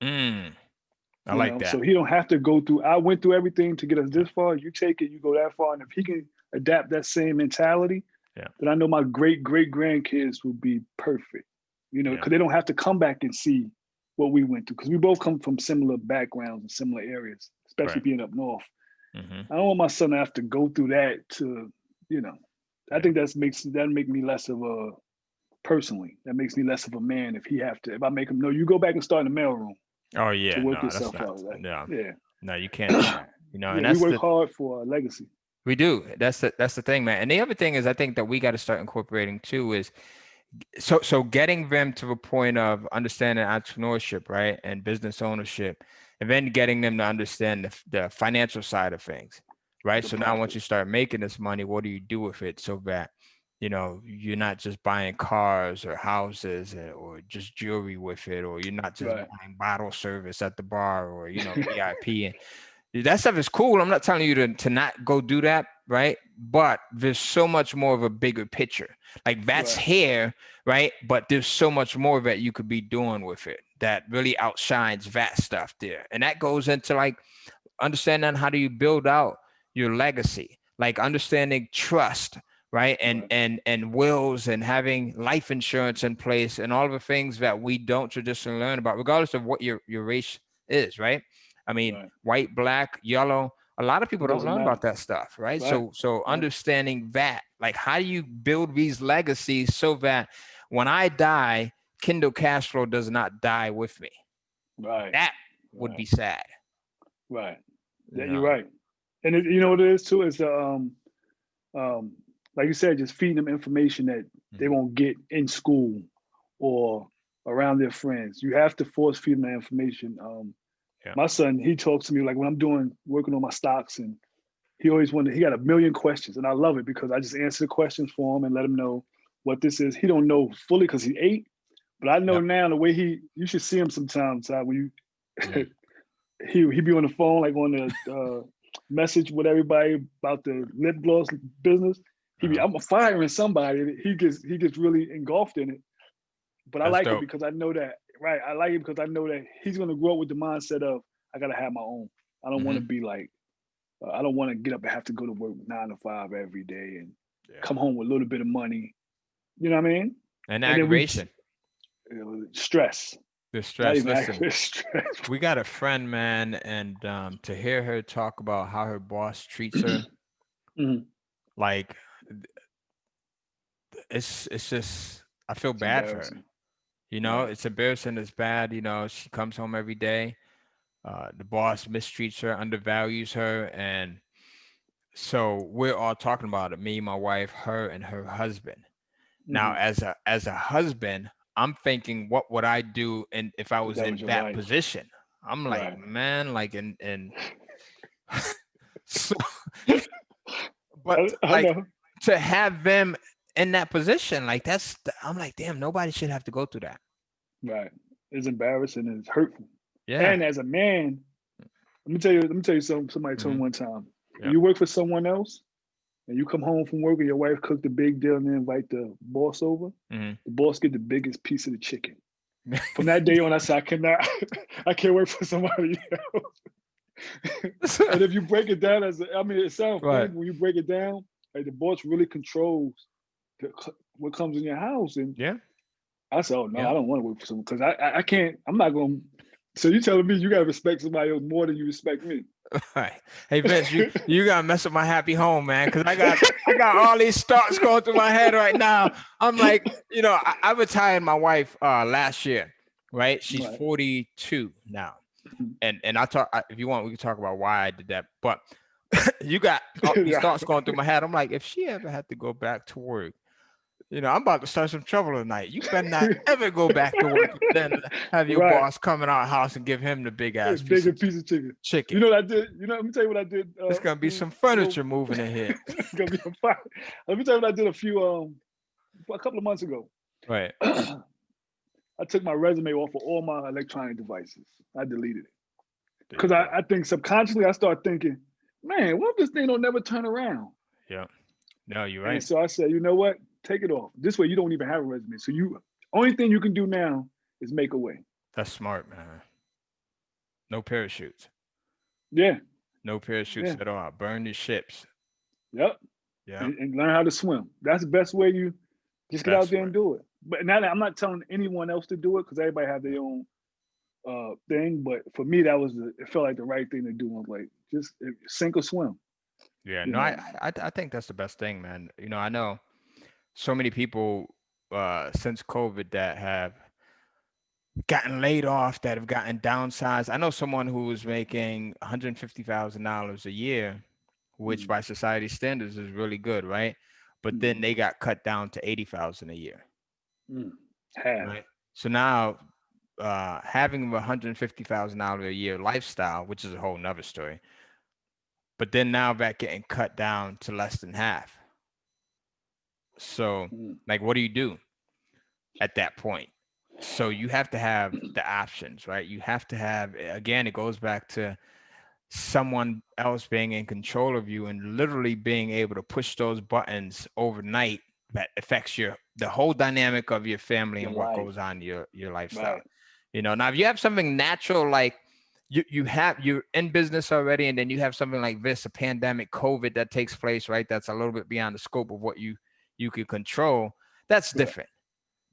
I like that. So he don't have to go through. I went through everything to get us this far. You take it, you go that far, and if he can adapt that same mentality, Yeah. then I know my great grandkids will be perfect. Because they don't have to come back and see what we went through. Because we both come from similar backgrounds and similar areas, especially Right. being up north. Mm-hmm. I don't want my son to have to go through that to, I think that make me less of a personally. That makes me less of a man if I make him no, you go back and start in the mailroom Oh to yeah, work no, that's yourself not. out. Like, No, yeah. no, you can't do that. And Yeah, we that's work the hard for our legacy. we do. That's the thing, man. And the other thing is, I think that we got to start incorporating too is so getting them to a point of understanding entrepreneurship, right, and business ownership, and then getting them to understand the financial side of things, right? The So now once profit. you start making this money, what do you do with it so that you're not just buying cars or houses or just jewelry with it, or you're not just Right. buying bottle service at the bar or VIP. And that stuff is cool. I'm not telling you to not go do that, right? But there's so much more of a bigger picture. Like that's Right. here, right? But there's so much more that you could be doing with it that really outshines that stuff there. And that goes into like understanding how do you build out your legacy, like understanding trust, right? And Right. and wills and having life insurance in place and all of the things that we don't traditionally learn about, regardless of what your race is, right? I mean, Right. white, black, yellow. A lot of people It don't doesn't learn matter. about that stuff, right? Right. So Right. understanding that, like, how do you build these legacies so that when I die, Kindle cash flow does not die with me? Right. That would Right. be sad, Right. you Yeah, you're know. right. And you know what it is too? It's um, like you said, just feeding them information that they Mhm. won't get in school or around their friends. You have to force feed them that information. Yeah. My son, he talks to me like when I'm working on my stocks, and he got a million questions, and I love it because I just answer the questions for him and let him know what this is. He don't know fully because he ate, but I know Yep. now the way you should see him sometimes when Mm. you he be on the phone like on the message with everybody about the lip gloss business. Uh-huh. I'm firing somebody. He gets really engulfed in it. But I That's like it dope. because I know that right. I like it because I know that he's gonna grow up with the mindset of I gotta have my own. I don't want to Hmm. be like I don't want to get up and have to go to work 9 to 5 every day and Yeah. come home with a little bit of money. You know what I mean? And And then aggravation, stress, the not stress. even Listen, stress. we got a friend, man, and to hear her talk about how her boss treats her, Mhm. like it's just I feel It's bad for her. embarrassing. Right. It's embarrassing. It's bad. She comes home every day. The boss mistreats her, undervalues her, and so we're all talking about it. Me, my wife, her, and her husband. Now, Hmm. as a husband, I'm thinking, what would I do, and if I If was that was in your that wife. position? I'm like, Right. man, like, and so, but I like know. to have them in that position, like I'm like, damn, nobody should have to go through that. Right. It's embarrassing and it's hurtful. Yeah. And as a man, let me tell you something. Somebody told Hmm. me one time. When Yeah. you work for someone else and you come home from work and your wife cooked a big deal and then invite the boss over, Hmm. the boss get the biggest piece of the chicken. From that day on, I said I cannot I can't work for somebody else. And if you break it down it sounds funny, Right. but when you break it down, like the boss really controls the, what comes in your house. And Yeah. I said, oh no, Yeah. I don't want to work for someone because I can't. I'm not going. So you telling me you gotta respect somebody else more than you respect me? Right. Hey Vince, you gotta mess up my happy home, man, because I got all these thoughts going through my head right now. I'm like, I retired my wife last year, right? She's Right. 42 now, and if you want, we can talk about why I did that. But you got all these Yeah. thoughts going through my head. I'm like, if she ever had to go back to work, I'm about to start some trouble tonight. You better not ever go back to work, then have your Right. boss come in our house and give him the big A ass piece bigger of piece of chicken. chicken. You know what I did? Let me tell you what I did. It's gonna be some Well, furniture moving in here. it's gonna be a fire. Let me tell you what I did a couple of months ago. Right. I took my resume off of all my electronic devices. I deleted it There because you go. I think subconsciously I start thinking, man, what if this thing don't never turn around? Yeah. No, you're And right. so I said, you know what? Take it off. This way you don't even have a resume. So you only thing you can do now is make a way. That's smart, man. No parachutes. Yeah, No parachutes yeah, at all. Burn the ships. yep. Yeah. And learn how to swim. That's the best way you just get out Best there way. and do it. But now that I'm not telling anyone else to do it because everybody have Yeah. their own thing. But for me, that was it felt like the right thing to do. I'm like, just sink or swim, Yeah. you No, know. I think that's the best thing, man. I know so many people since COVID that have gotten laid off, that have gotten downsized. I know someone who was making $150,000 a year, which Mm, by society standards is really good, right? But then mm, they got cut down to 80,000 a year, mm. Half. right? So now having a $150,000 a year lifestyle, which is a whole nother story, but then now that getting cut down to less than half. So Mm, like, what do you do at that point? So you have to have the options, right? You have to have, again, it goes back to someone else being in control of you and literally being able to push those buttons overnight that affects the whole dynamic of your family your and what life. goes on your lifestyle. Right. Now if you have something natural, like you're in business already, and then you have something like this, a pandemic, COVID, that takes place, right? That's a little bit beyond the scope of what you could control. That's Yeah. different,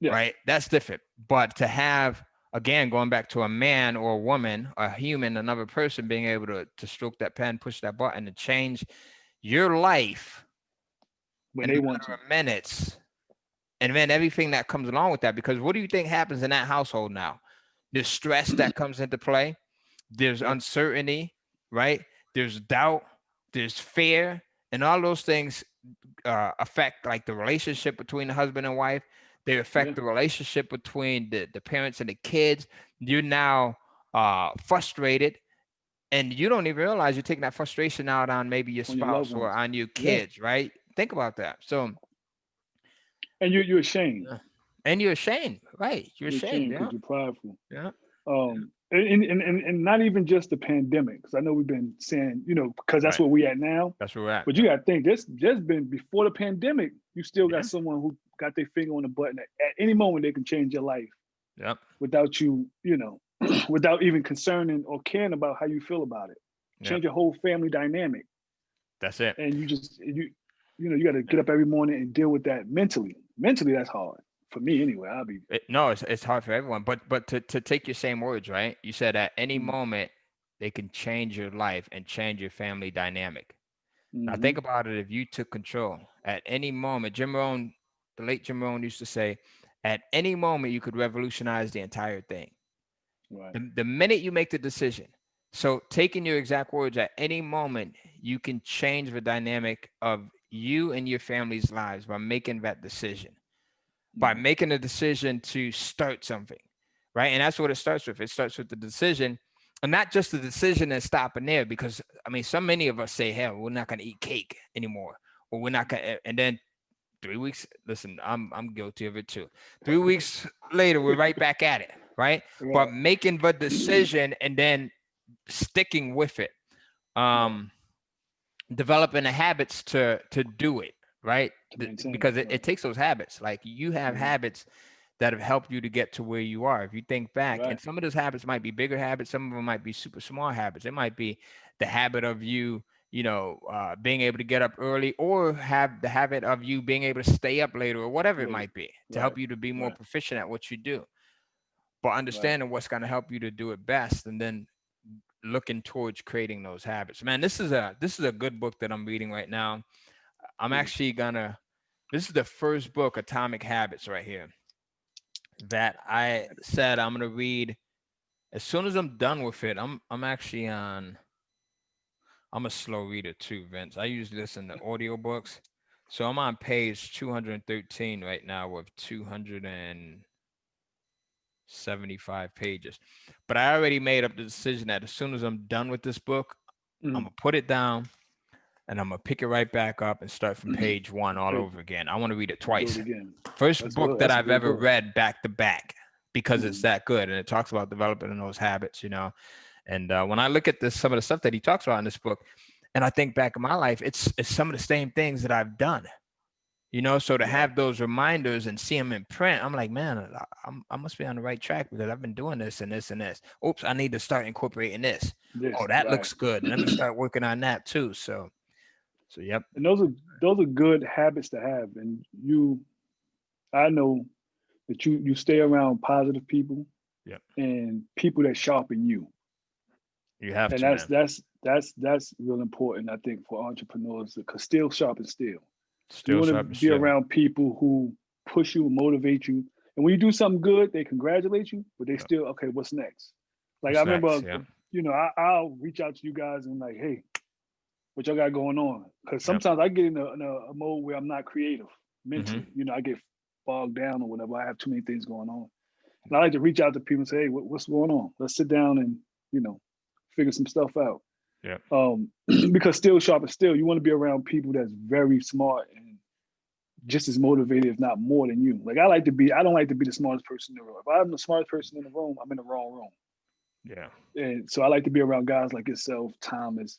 Yeah. right? That's different. But to have, again, going back to a man or a woman, a human, another person being able to stroke that pen, push that button, and change your life When in a they want matter to. of minutes, and then everything that comes along with that. Because what do you think happens in that household now? There's stress that comes into play. There's Yeah. uncertainty, right? There's doubt. There's fear, and all those things affect like the relationship between the husband and wife. They Yeah. affect the relationship between the parents and the kids. You're now frustrated, and you don't even realize you're taking that frustration out on maybe your On your loved spouse or ones. on your Yeah. kids, right? Think about that. So, And you're ashamed. and you're ashamed, right? You're You're ashamed, ashamed yeah, because you're prideful. yeah, And not even just the pandemic, because I know we've been saying, because that's right. where we at now. That's where we're at. But you got to think, there's been before the pandemic, you still got Yeah, someone who got their finger on the button. At any moment, they can change your life yep, without you, without even concerning or caring about how you feel about it. yep. Change your whole family dynamic, That's it. and you got to get up every morning and deal with that mentally. Mentally, that's hard for me anyway. I'll be. No, it's hard for everyone. But to take your same words, right? You said at any moment they can change your life and change your family dynamic. Now Mm-hmm. think about it. If you took control at any moment, Jim Rohn, the late Jim Rohn used to say, at any moment you could revolutionize the entire thing. Right. The minute you make the decision. So taking your exact words, at any moment you can change the dynamic of you and your family's lives by making that decision, by Mm-hmm. making a decision to start something, right? And that's what it starts with. It starts with the decision, and not just the decision and stopping there. Because I mean, so many of us say, "Hell, we're not going to eat cake anymore," or "We're not going," and then 3 weeks. Listen, I'm guilty of it too. 3 weeks later, we're right back at it, right? But Right. making the decision and then sticking with it. Right. Um, Developing the habits to do it, right? To maintain it. Because it Right. takes those habits. Like you have Mm-hmm. habits that have helped you to get to where you are. If you think back, and Right. some of those habits might be bigger habits, some of them might be super small habits. It might be the habit of being able to get up early, or have the habit of you being able to stay up later, or whatever it Late. might be, to Right. help you to be more Right. proficient at what you do. But Right. understanding what's going to help you to do it best, and then looking towards creating those habits. Man, this is a good book that I'm reading right now. I'm Mm. actually gonna This is the first book, Atomic Habits, right here, that I said I'm gonna read as soon as I'm done with it. I'm a slow reader too, Vince. I usually listen to audiobooks. So I'm on page 213 right now with 275 pages. But I already made up the decision that as soon as I'm done with this book, I'm Mm. gonna put it down and I'm gonna pick it right back up and start from page one all Okay. over again. I want to read it Do it twice. again. First That's book good. that That's a I've good ever book. read back to back, because it's Mm. that good, and it talks about developing those habits. And when I look at some of the stuff that he talks about in this book, And I think back in my life, it's some of the same things that I've done, so to Right. have those reminders and see them in print, I'm like, man, I must be on the right track because I've been doing this and this and this. Oops, I need to start incorporating this. Oh, This, that right. looks good. Let me start working on that too. So yep. And those are good habits to have. And I know that you stay around positive people Yep. and people that sharpen you. You have And to, man. that's real important, I think, for entrepreneurs, because steel sharpens steel. You Still want to sharp and be still. around people who push you, motivate you, and when you do something good, they congratulate you, but they Yep. still, okay, what's next? Like I What's remember, next? Yeah. I'll reach out to you guys and like, hey, what y'all got going on? Because Yep. sometimes I get in a mode where I'm not creative Mm-hmm. mentally. I get bogged down or whatever. I have too many things going on, and I like to reach out to people and say, hey, what's going on? Let's sit down and you know figure some stuff out. Yep. Because still sharp and still, you want to be around people that's very smart and just as motivated, if not more than you. Like I don't like to be the smartest person in the room. If I'm the smartest person in the room, I'm in the wrong room. Yeah. And so I like to be around guys like yourself, Thomas,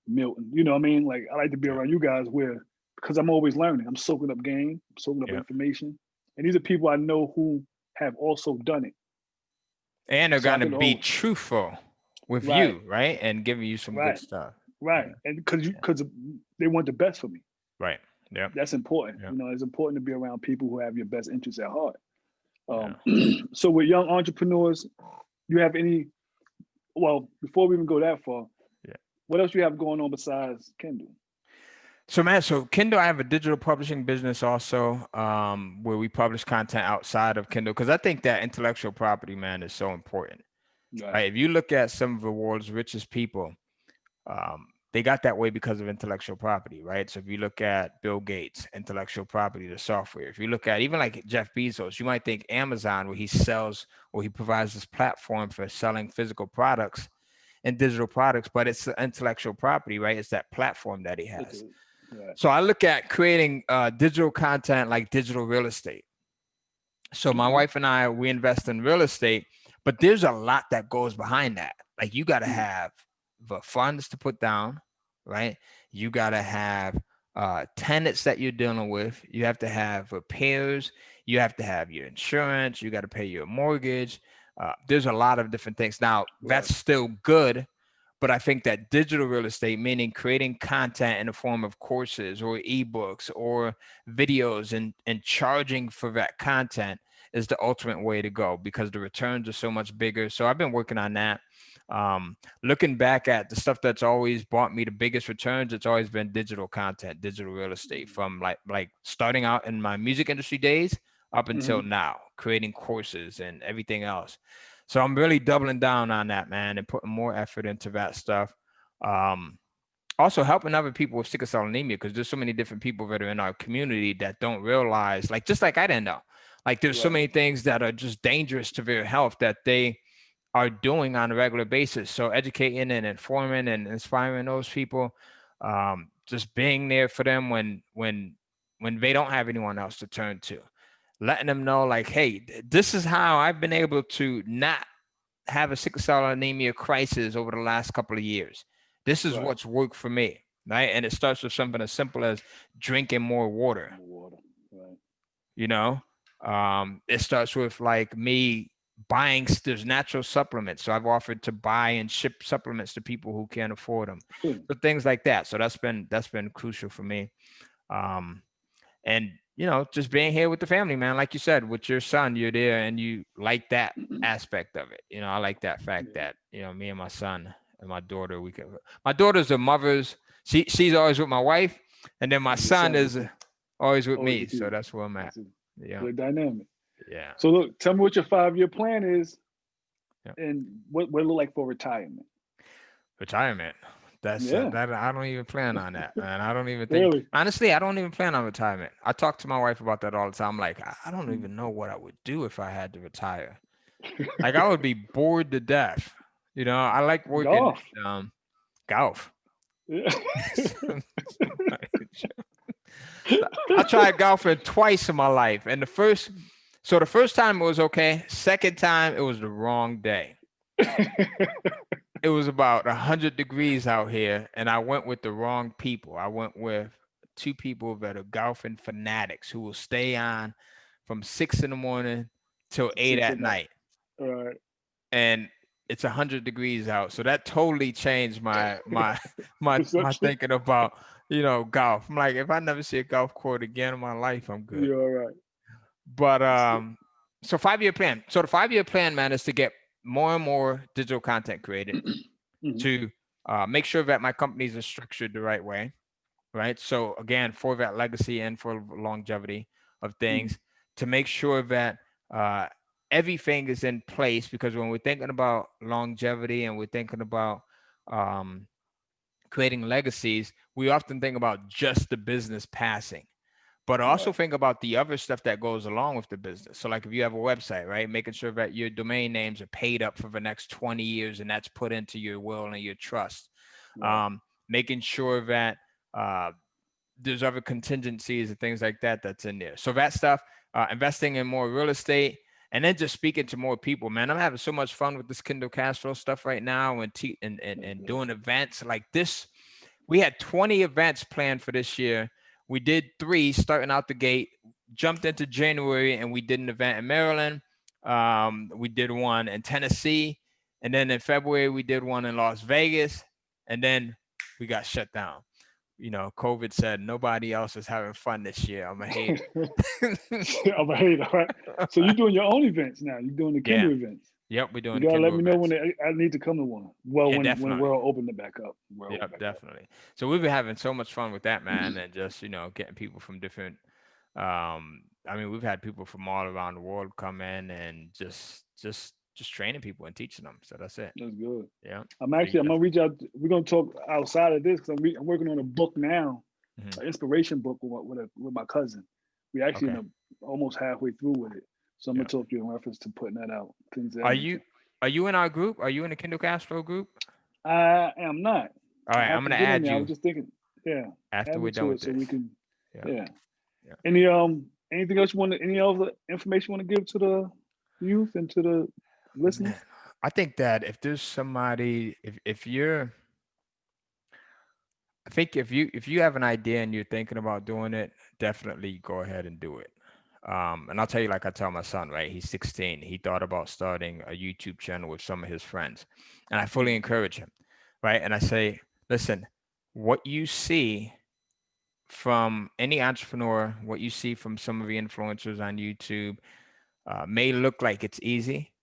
Milton. You know what I mean? Like I like to be Yep. around you guys where because I'm always learning. I'm soaking up game, I'm soaking up Yep. information. And these are people I know who have also done it. And they're So I gonna can be always truthful with right, you, right? And giving you some good right, stuff. right. Yeah. And Yeah. because they want the best for me. Right. Yep. That's important. Yep. It's important to be around people who have your best interests at heart. Yeah. So with young entrepreneurs, you have any well, before we even go that far, Yeah. what else you have going on besides Kindle? So man, so Kindle, I have a digital publishing business also, where we publish content outside of Kindle because I think that intellectual property, man, is so important. Right. Right? If you look at some of the world's richest people, they got that way because of intellectual property, right? So if you look at Bill Gates, intellectual property, the software. If you look at even like Jeff Bezos, you might think Amazon, where he sells or he provides this platform for selling physical products and digital products, but it's the intellectual property, right? It's that platform that he It's has. a, right. So I look at creating digital content like digital real estate. So my Okay. wife and I, we invest in real estate, but there's a lot that goes behind that. Like you got to Mm, have the funds to put down, right? You got to have tenants that you're dealing with. You have to have repairs. You have to have your insurance. You got to pay your mortgage. There's a lot of different things. Now, right. that's still good, but I think that digital real estate, meaning creating content in the form of courses or ebooks or videos and charging for that content is the ultimate way to go because the returns are so much bigger. So I've been working on that. Looking back at the stuff that's always brought me the biggest returns, it's always been digital content, digital real estate, from like starting out in my music industry days up until Mm-hmm. now, creating courses and everything else. So I'm really doubling down on that, man, and putting more effort into that stuff. Um, Also helping other people with sickle cell anemia because there's so many different people that are in our community that don't realize, like just like I didn't know, like there's so Right. many things that are just dangerous to their health that they are doing on a regular basis. So educating and informing and inspiring those people, just being there for them when they don't have anyone else to turn to, letting them know like, hey, this is how I've been able to not have a sickle cell anemia crisis over the last couple of years. This is Right. what's worked for me, right? And it starts with something as simple as drinking more water. More water. Right. You know, it starts with like me buying. There's natural supplements, so I've offered to buy and ship supplements to people who can't afford them. Hmm. So things like that. So that's been crucial for me. Um, and just being here with the family, man, like you said, with your son, you're there and you like that aspect of it. I like that fact Yeah. that me and my son and my daughter, my daughter's a mother's, she's always with my wife, and then my And your son son's is with you. always with Always me, with so you. that's where I'm at. That's a Yeah. good dynamic. Yeah. So look, tell me what your 5-year plan is Yeah. and what it look like for retirement. Retirement. That's Yeah. that I don't even plan on that, man. I don't even think, Really. honestly, I don't even plan on retirement. I talk to my wife about that all the time. I'm like, I don't Mm. even know what I would do if I had to retire. Like I would be bored to death. I like working Golf. golf. Yeah. I tried golfing twice in my life, and the first time it was okay. Second time it was the wrong day. it was about 100 degrees out here, and I went with the wrong people. I went with two people that are golfing fanatics who will stay on from 6 in the morning till 8 6 at at night. night. All right. And it's 100 degrees out. So that totally changed my Perception. thinking about, golf. I'm like, if I never see a golf court again in my life, I'm good. You're all right. But so 5-year plan. So the 5-year plan, man, is to get more and more digital content created, Mhm. to make sure that my companies are structured the right way, right? So again, for that legacy and for longevity of Mhm. things, to make sure that uh, everything is in place, because when we're thinking about longevity and we're thinking about um, creating legacies, we often think about just the business passing, but also Right. think about the other stuff that goes along with the business. So like if you have a website, right, making sure that your domain names are paid up for the next 20 years and that's put into your will and your trust. Right. Making sure that uh, there's other contingencies and things like that that's in there. So that stuff, investing in more real estate, and then just speaking to more people, man. I'm having so much fun with this Kindle cash flow stuff right now, and That's and good. doing events like this. We had 20 events planned for this year. We did 3 starting out the gate, jumped into January, and we did an event in Maryland. We did one in Tennessee, and then in February we did one in Las Vegas, and then we got shut down. COVID said nobody else is having fun this year. I'm a hater. I'm a hater, right? So you're doing your own events now. You're doing the Yeah. Kindle events. Yep. We're You doing gotta let Kindle me know when events. I need to come to one. Well, Yeah, when definitely. world open it back up. World open Yep, back up. definitely. So we've been having so much fun with that, man, and just getting people from different. I mean, we've had people from all around the world come in and just training people and teaching them. So that's it. That's good. Yeah. So you I'm gonna definitely. reach out. We're gonna talk outside of this because I'm working on a book now, Mhm. an inspiration book with my cousin. We actually Okay. in almost halfway through with it. So I'm Yeah. gonna talk to you in reference to putting that out, things of that Are nature. you are you in our group? Are you in the Kindle Castro group? I am not. All I right, I'm have to gonna get in add there. I was you just thinking, yeah, after add me we're done to with it so this. we can, Yeah. yeah. Yeah. Anything else you want to, any other information you want to give to the youth and to the Man, listeners? I think that if there's somebody, if you're, I think if you have an idea and you're thinking about doing it, definitely go ahead and do it. And I'll tell you, like I tell my son, right? He's 16. He thought about starting a YouTube channel with some of his friends, and I fully Mhm. encourage him, right? And I say, listen, what you see from any entrepreneur, what you see from some of the influencers on YouTube, may look like it's easy,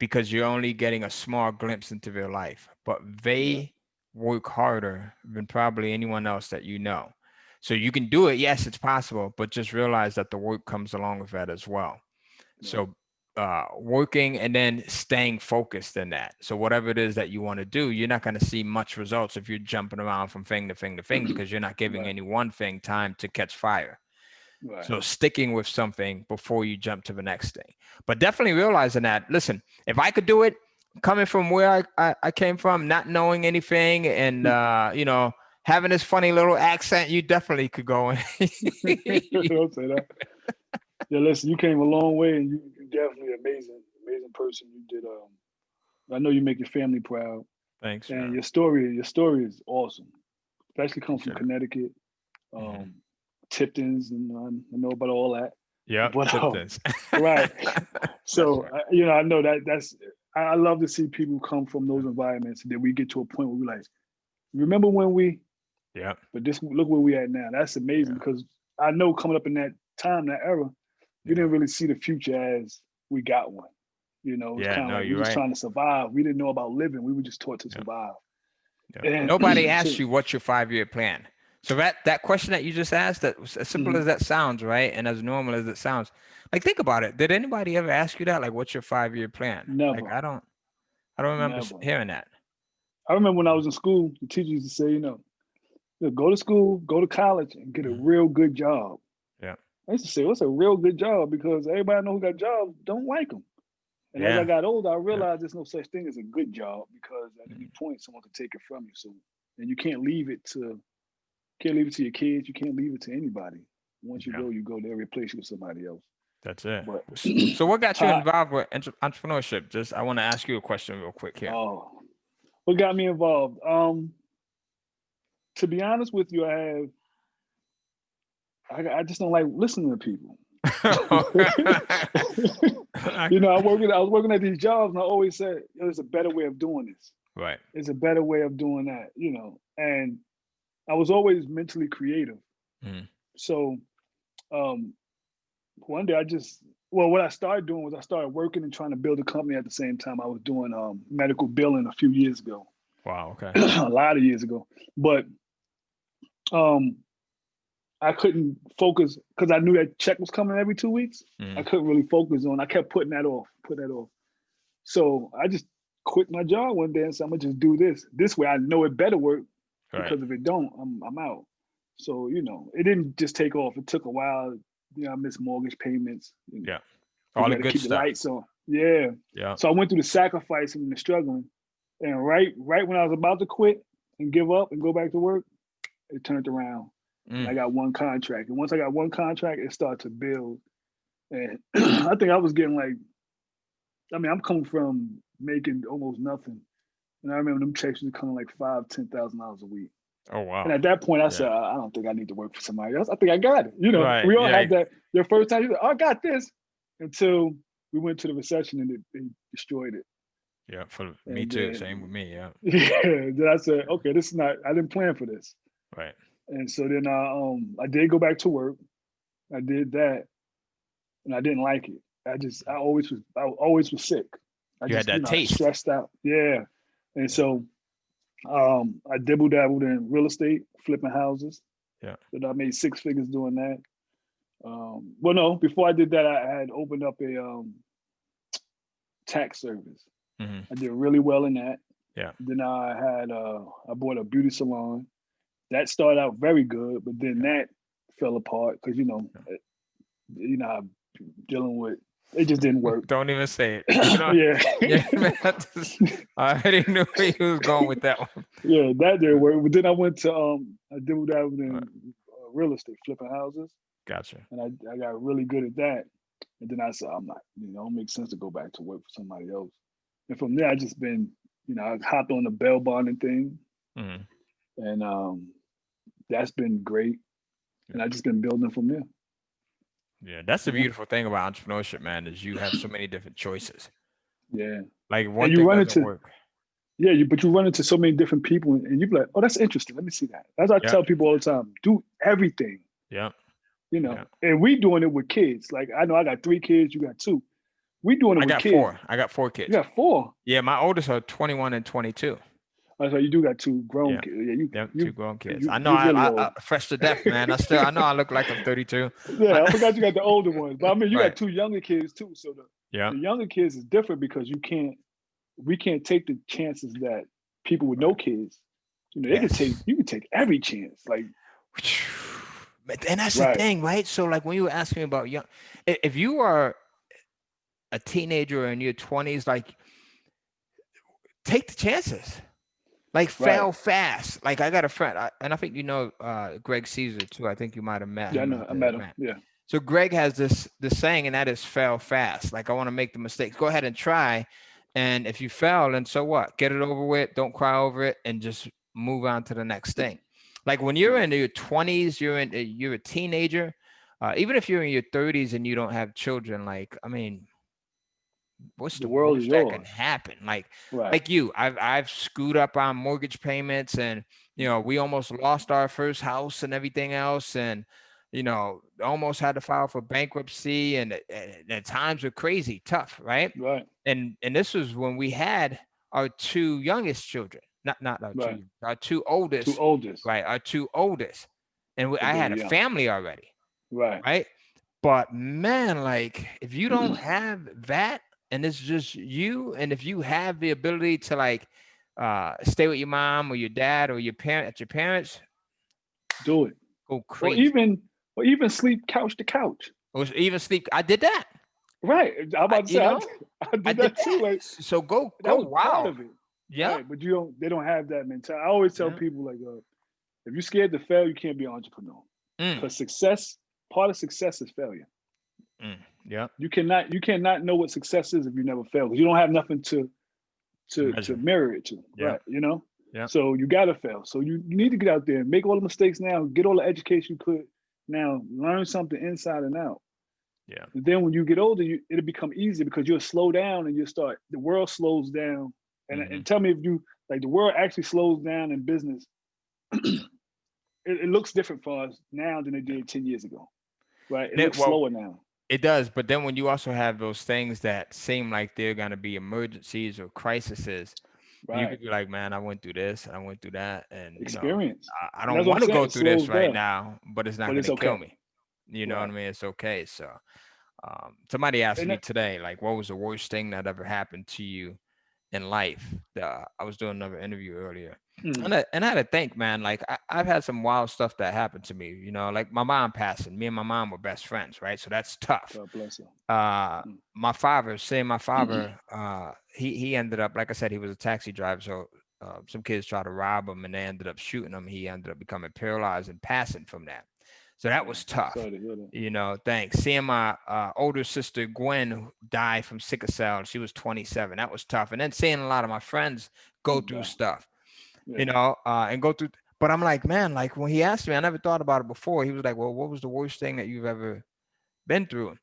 because you're only getting a small glimpse into their life, but Yeah, they work harder than probably anyone else that you know. So you can do it. Yes, it's possible, but just realize that the work comes along with that as well. right, So working and then staying focused in that. So whatever it is that you want to do, you're not going to see much results if you're jumping around from thing to thing to thing, because you're not giving right, any one thing time to catch fire. right. So sticking with something before you jump to the next thing. But definitely realizing that, listen, if I could do it, coming from where I came from, not knowing anything, and having this funny little accent, you definitely could go in. Don't say that. Yeah, listen, you came a long way, and you definitely amazing, amazing person. You did. I know you make your family proud, Thanks, and man. your story is awesome. Especially come from Appreciate it. Connecticut, Hmm. um, Tipton's, and I know about all that. Yep, But tip this. right. That's So right. I know that's. I love to see people come from those environments, and then we get to a point where we like, remember when we. Yep. But this look where we at now. That's amazing Yeah. because I know coming up in that time, that era, we Yeah. didn't really see the future as we got one. It was Yeah. kind of No, like we're you're just right. trying to survive. We didn't know about living. We were just taught to Yeah. survive. Yeah. Nobody And asked so, you what's your 5-year plan. So that question that you just asked, that was as simple as mhm, that sounds, right? And as normal as it sounds, like think about it. Did anybody ever ask you that? Like, what's your 5-year plan? Like, never, I don't remember never. hearing that. I remember when I was in school, the teacher used to say, go to school, go to college, and get a Mhm. real good job. Yeah. I used to say, what's a real good job? Because everybody know who got jobs don't like them. And as I Yeah. got older, I Yeah. realized there's no such thing as a good job because at any Mhm. point someone could take it from you. So, and you can't leave it to your kids. You can't leave it to anybody. Once Yeah. you go. They'll replace you with somebody else. That's it. But So what got you how? involved with entrepreneurship? Just I want to ask you a question real quick here. Oh, What got me involved? To be honest with you, I just don't like listening to people. You know, I was working at these jobs, and I always said, "There's a better way of doing this. Right. There's a better way of doing that." You know, and I was always mentally creative. Mm. So um, one day well, what I started doing was I started working and trying to build a company at the same time. I was doing medical billing a few years ago, Wow. Okay. a lot of years ago, but um, I couldn't focus because I knew that check was coming every 2 weeks. I Mm. couldn't really focus on. I kept putting that off. So I just quit my job one day and said, I'm gonna just do this. This way I know it better work Right. because if it don't, I'm out. So, you know, it didn't just take off. It took a while. You know, I missed mortgage payments. You know, Yeah. you All the got to good keep the stuff. lights on. Yeah. Yeah. So I went through the sacrificing and the struggling. And right when I was about to quit and give up and go back to work, it turned around. And Mm. I got one contract. And once I got one contract, it started to build. And I think I was getting like, I'm coming from making almost nothing. And I remember them checks was coming like $5,000, $10,000 a week. Oh And wow. at that point, I Yeah. said, I don't think I need to work for somebody else. I think I got it. You know, Right. we all Yeah. have that. Your first time, you say, oh, I got this. Until we went to the recession and it destroyed it. Yeah. For me And too. Same with then, me. Yeah. yeah, then I said, okay, this is not, I didn't plan for this. Right. And so then I did go back to work. I did that and I didn't like it. I always was sick. I You had just, that I taste. stressed out. Yeah. And Yeah. so I dibble dabbled in real estate, flipping houses. Yeah. Then I made six figures doing that. Well, no, before I did that, I had opened up a tax service. Hmm. I did really well in that. Yeah. Then I bought a beauty salon. That started out very good, but then Yeah. that fell apart because Yeah. I'm dealing with it just didn't work. Don't even say it. You know. Yeah, Yeah. Man, I already knew where he was going with that one. yeah, that didn't work. But then I went to I did that All in right. real estate, flipping houses, Gotcha. and I got really good at that. And then I said, I'm not, it don't make sense to go back to work for somebody else. And from there, I just been, I hopped on the bail bonding thing, Hmm. and that's been great. And I just been building from there. Yeah. That's the Yeah, beautiful thing about entrepreneurship, man, is you have so many different choices. yeah. Like And one thing doesn't work. but you run into so many different people, and you be like, oh, that's interesting. Let me see that. That's what I Yeah. tell people all the time. Do everything, Yeah. Yeah. And we doing it with kids. Like I know I got 3 kids, you got two. We doing it I with got kids. four. I got four You kids. got four. Yeah. My oldest are 21 and 22. I was like, you do got two grown Yeah. kids. Yeah, you Yep. you Two grown kids. you I know. you're really I old. fresh to death, man. I know I look like I'm 32. Yeah, I forgot you got the older ones, but I mean, you Right. got two younger kids too. So Yeah. the younger kids is different because we can't take the chances that people with no Right. kids, Yes. you can take every chance. Like, And that's the right, thing, right? So, like when you were asking me about young, if you are a teenager in your 20s, like take the chances. Like right. fail fast. Like I got a friend, and I think Greg Caesar too. I think you might have met Yeah, I him know. at I the met him. event. Yeah, So Greg has this saying, and that is fail fast. Like I want to make the mistakes. Go ahead and try, and if you fail, then so what? Get it over with. Don't cry over it, and just move on to the next thing. Like when you're right, in your 20s, you're a teenager. Even if you're in your 30s and you don't have children, like I mean, what's the the world is worst that can yours. happen? Right, Like you, I've screwed up on mortgage payments, and we almost lost our first house and everything else, and almost had to file for bankruptcy, and at times were crazy tough, right? right, And this was when we had our two youngest children, not right. our two Two oldest, oldest, right? Our two oldest, and but I they were had a young. family already, Right. right? But man, like if you don't have that and it's just you, and if you have the ability to like stay with your mom or your dad or your parents, Do it. go Or crazy. even sleep couch to couch. Or even sleep. I did that. Right. I'm I about to you say know, I I did did that too. that. Like So go that was part wild. of it. Yeah. Right. But they don't have that mentality. I always tell Yeah. people like if you're scared to fail, you can't be an entrepreneur. Mm, Because part of success is failure. mm, yeah. You cannot know what success is if you never fail. Because you don't have nothing to mirror it to, Yeah. right? You know, Yeah. so you gotta fail. So you need to get out there and make all the mistakes now, get all the education you could now, learn something inside and out. Yeah. And then when you get older, it'll become easy because you'll slow down and the world slows down. And tell me if you like the world actually slows down in business. It looks different for us now than it did 10 years ago, right? It looks Well, slower now. it does, but then when you also have those things that seem like they're gonna be emergencies or crises, you Right. could be like, man, I went through this and I went through that, and Experience. I And don't that's what I'm want to saying. go It through this slows right down, now, but it's not but it's gonna kill okay. me. You know what Right. I mean? It's okay. So, somebody asked And me today, like, what was the worst thing that ever happened to you in life? I was doing another interview earlier, mm, and I had to think, man. Like I've had some wild stuff that happened to me. Like my mom passing. Me and my mom were best friends, right? So that's tough. God bless her. Mm. My father, he ended up, like I said, he was a taxi driver. So some kids tried to rob him, and they ended up shooting him. He ended up becoming paralyzed and passing from that. So that was tough. Sorry to hear that. Thanks. Seeing my older sister Gwen who died from sickle cell, she was 27. That was tough. And then seeing a lot of my friends go through Wow. stuff, Yeah. and go through. But I'm like, man, like when he asked me, I never thought about it before. He was like, well, what was the worst thing that you've ever been through?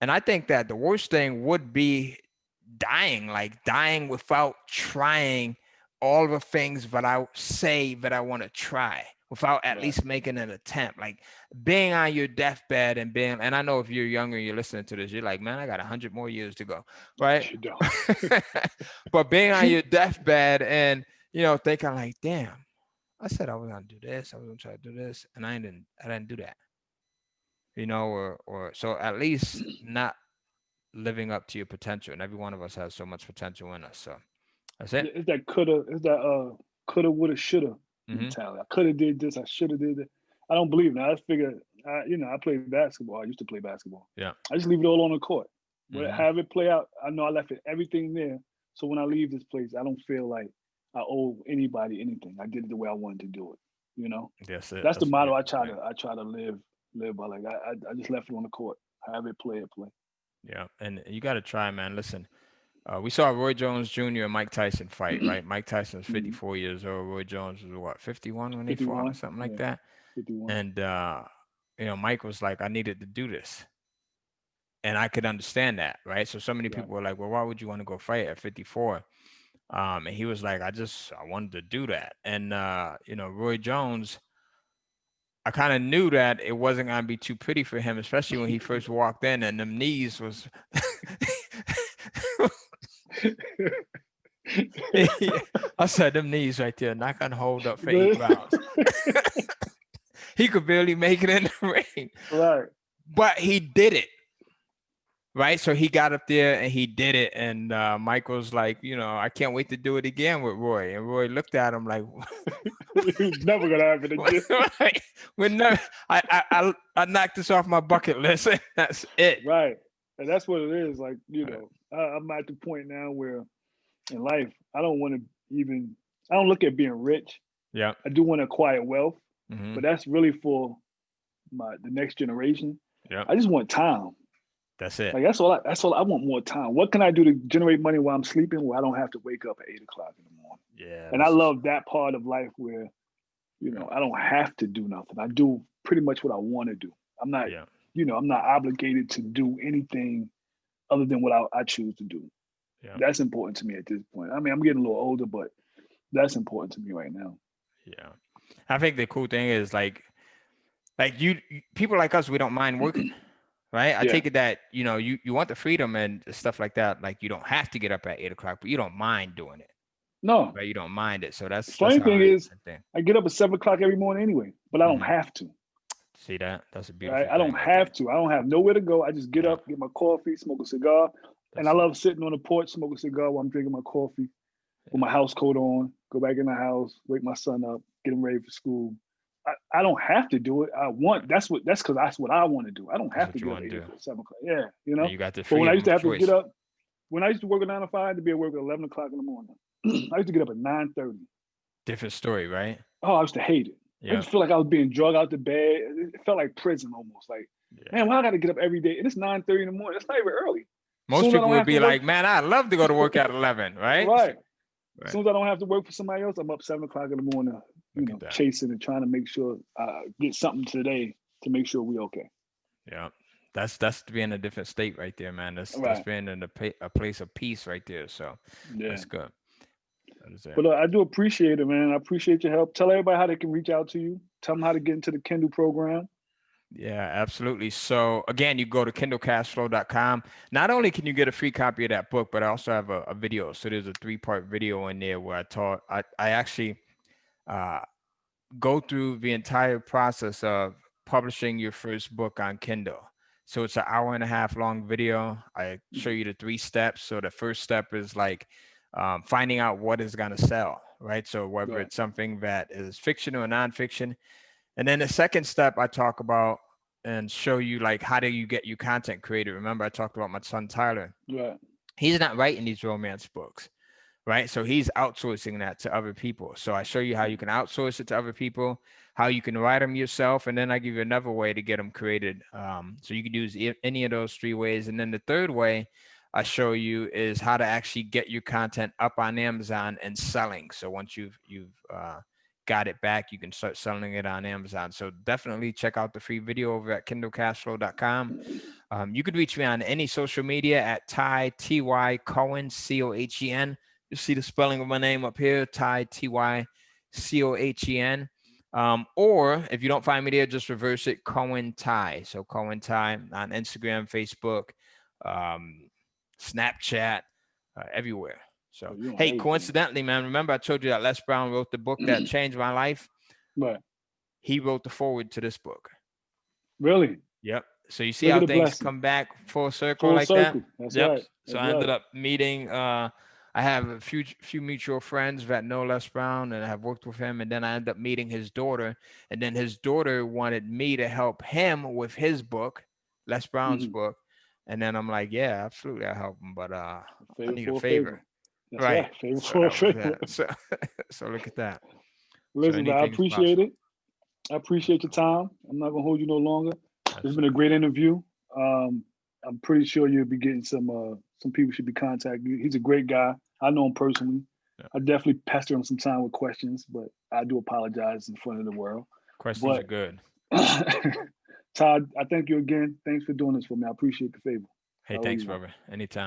And I think that the worst thing would be dying without trying all the things that I say that I want to try, without at Right. least making an attempt. Like being on your deathbed and I know if you're younger and you're listening to this, you're like, man, I got 100 more years to go, right? You don't. But being on your deathbed and, thinking like, damn, I said I was going to do this, I was going to try to do this, and I didn't do that, or so at least not living up to your potential. And every one of us has so much potential in us. So that's it. It's that coulda, woulda, shoulda Mm-hmm. mentality. I coulda did this, I shoulda did that. I don't believe in that. I figure I played basketball. I used to play basketball. Yeah. I just leave it all on the court. Mm-hmm. Have it play out. I know I left everything there. So when I leave this place, I don't feel like I owe anybody anything. I did it the way I wanted to do it. That's it. That's the That's a motto I beautiful try to live by. Like I just left it on the court. Have it play. Yeah. And you got to try, man. Listen, we saw Roy Jones Jr. and Mike Tyson fight, right? Mike Tyson was 54 years old. Roy Jones was what, 51 when they fought, or 51. something like Yeah, that. 51. And Mike was like, I needed to do this. And I could understand that, right? So many people were like, well, why would you want to go fight at 54? And he was like, I wanted to do that. And Roy Jones, I kind of knew that it wasn't gonna be too pretty for him, especially when he first walked in and them knees was I said them knees right there, not gonna hold up for 8 rounds. He could barely make it in the ring. Right. But he did it. Right. So he got up there and he did it. And Mike was like, I can't wait to do it again with Roy. And Roy looked at him like, it's never gonna happen again. Right. We're never, I knocked this off my bucket list. That's it. Right. And that's what it is. Like, I'm at the point now where in life, I don't look at being rich. Yeah. I do want to acquire wealth, Mm-hmm. but that's really for the next generation. Yeah. I just want time. That's it. Like that's all I want, more time. What can I do to generate money while I'm sleeping where I don't have to wake up at 8 o'clock in the morning? Yeah. And I love that part of life where, I don't have to do nothing. I do pretty much what I want to do. I'm not, I'm not obligated to do anything other than what I choose to do. Yeah. That's important to me at this point. I mean, I'm getting a little older, but that's important to me right now. Yeah. I think the cool thing is like you people like us, we don't mind working. Right. I take it that, you want the freedom and stuff like that. Like you don't have to get up at 8 o'clock, but you don't mind doing it. No. Right. You don't mind it. So that's funny thing is I get up at 7 o'clock every morning anyway, but I don't have to. See that? That's a beautiful thing. I don't have to. I don't have nowhere to go. I just get up, get my coffee, smoke a cigar. And I love sitting on the porch, smoke a cigar while I'm drinking my coffee with my house coat on, go back in the house, wake my son up, get him ready for school. I don't have to do it. That's because that's what I want to do. I don't have to get up at 7 o'clock. Yeah, And you got the freedom. But when I used to have to get up, when I used to work at 9 to 5, I had to be at work at 11 o'clock in the morning. I used to get up at 9:30. Different story, right? Oh, I used to hate it. Yeah. I just feel like I was being drugged out the bed. It felt like prison almost. Like, man, why I got to get up every day? And it's 9:30 in the morning. It's not even early. Most people would be like, man, I'd love to go to work at 11, right? Right. As Right. soon as I don't have to work for somebody else, I'm up 7 o'clock in the morning, Look at that. chasing and trying to make sure I get something today to make sure we okay. Yeah. That's being in a different state right there, man. That's Right. being in a place of peace right there. So Yeah. that's good. That is it. But I do appreciate it, man. I appreciate your help. Tell everybody how they can reach out to you. Tell them how to get into the Kindle program. Yeah, absolutely. So again, you go to kindlecashflow.com. Not only can you get a free copy of that book, but I also have a video. So there's a 3-part video in there where I actually uh, go through the entire process of publishing your first book on Kindle. So it's an hour and a half long video. I show you the 3 steps. So the first step is like finding out what is going to sell, right? So whether Right. it's something that is fiction or nonfiction. And then the second step I talk about and show you like how do you get your content created. Remember, I talked about my son Tyler. Right. He's not writing these romance books, right? So he's outsourcing that to other people. So I show you how you can outsource it to other people, how you can write them yourself, and then I give you another way to get them created. So you can use any of those 3 ways. And then the third way I show you is how to actually get your content up on Amazon and selling. So once you've got it back, you can start selling it on Amazon. So definitely check out the free video over at kindlecashflow.com. You could reach me on any social media at Ty Cohen Cohen. You see the spelling of my name up here, Ty Cohen. Or if you don't find me there, just reverse it, Cohen Ty. So Cohen Ty on Instagram, Facebook, um, Snapchat, everywhere. So, You on hey, everything. coincidentally, man, remember I told you that Les Brown wrote the book that changed my life? Right. He wrote the foreword to this book. Really? Yep. So you see Look at how the things blessing. come back full circle Full like that? circle. That's Yep. right. So That's I ended right. up meeting I have a few mutual friends that know Les Brown and have worked with him, and then I ended up meeting his daughter, and then his daughter wanted me to help him with his book, Les Brown's Hmm. book. And then I'm like, yeah, absolutely, I'll help him, but I Favor need a for a favor. favor. That's Right. right. Favor So for a that was favor. that. So so look at that. So Listen, man, I anything's appreciate possible. it. I appreciate your time. I'm not gonna hold you no longer. It's been a Absolutely. great interview. Um, I'm pretty sure you'll be getting some people should be contacting you. He's a great guy. I know him personally. Yeah. I definitely pester him sometime with questions, but I do apologize in front of the world. Questions are But good. Todd, I thank you again. Thanks for doing this for me. I appreciate the favor. Hey, I owe thanks, you one. brother. Anytime.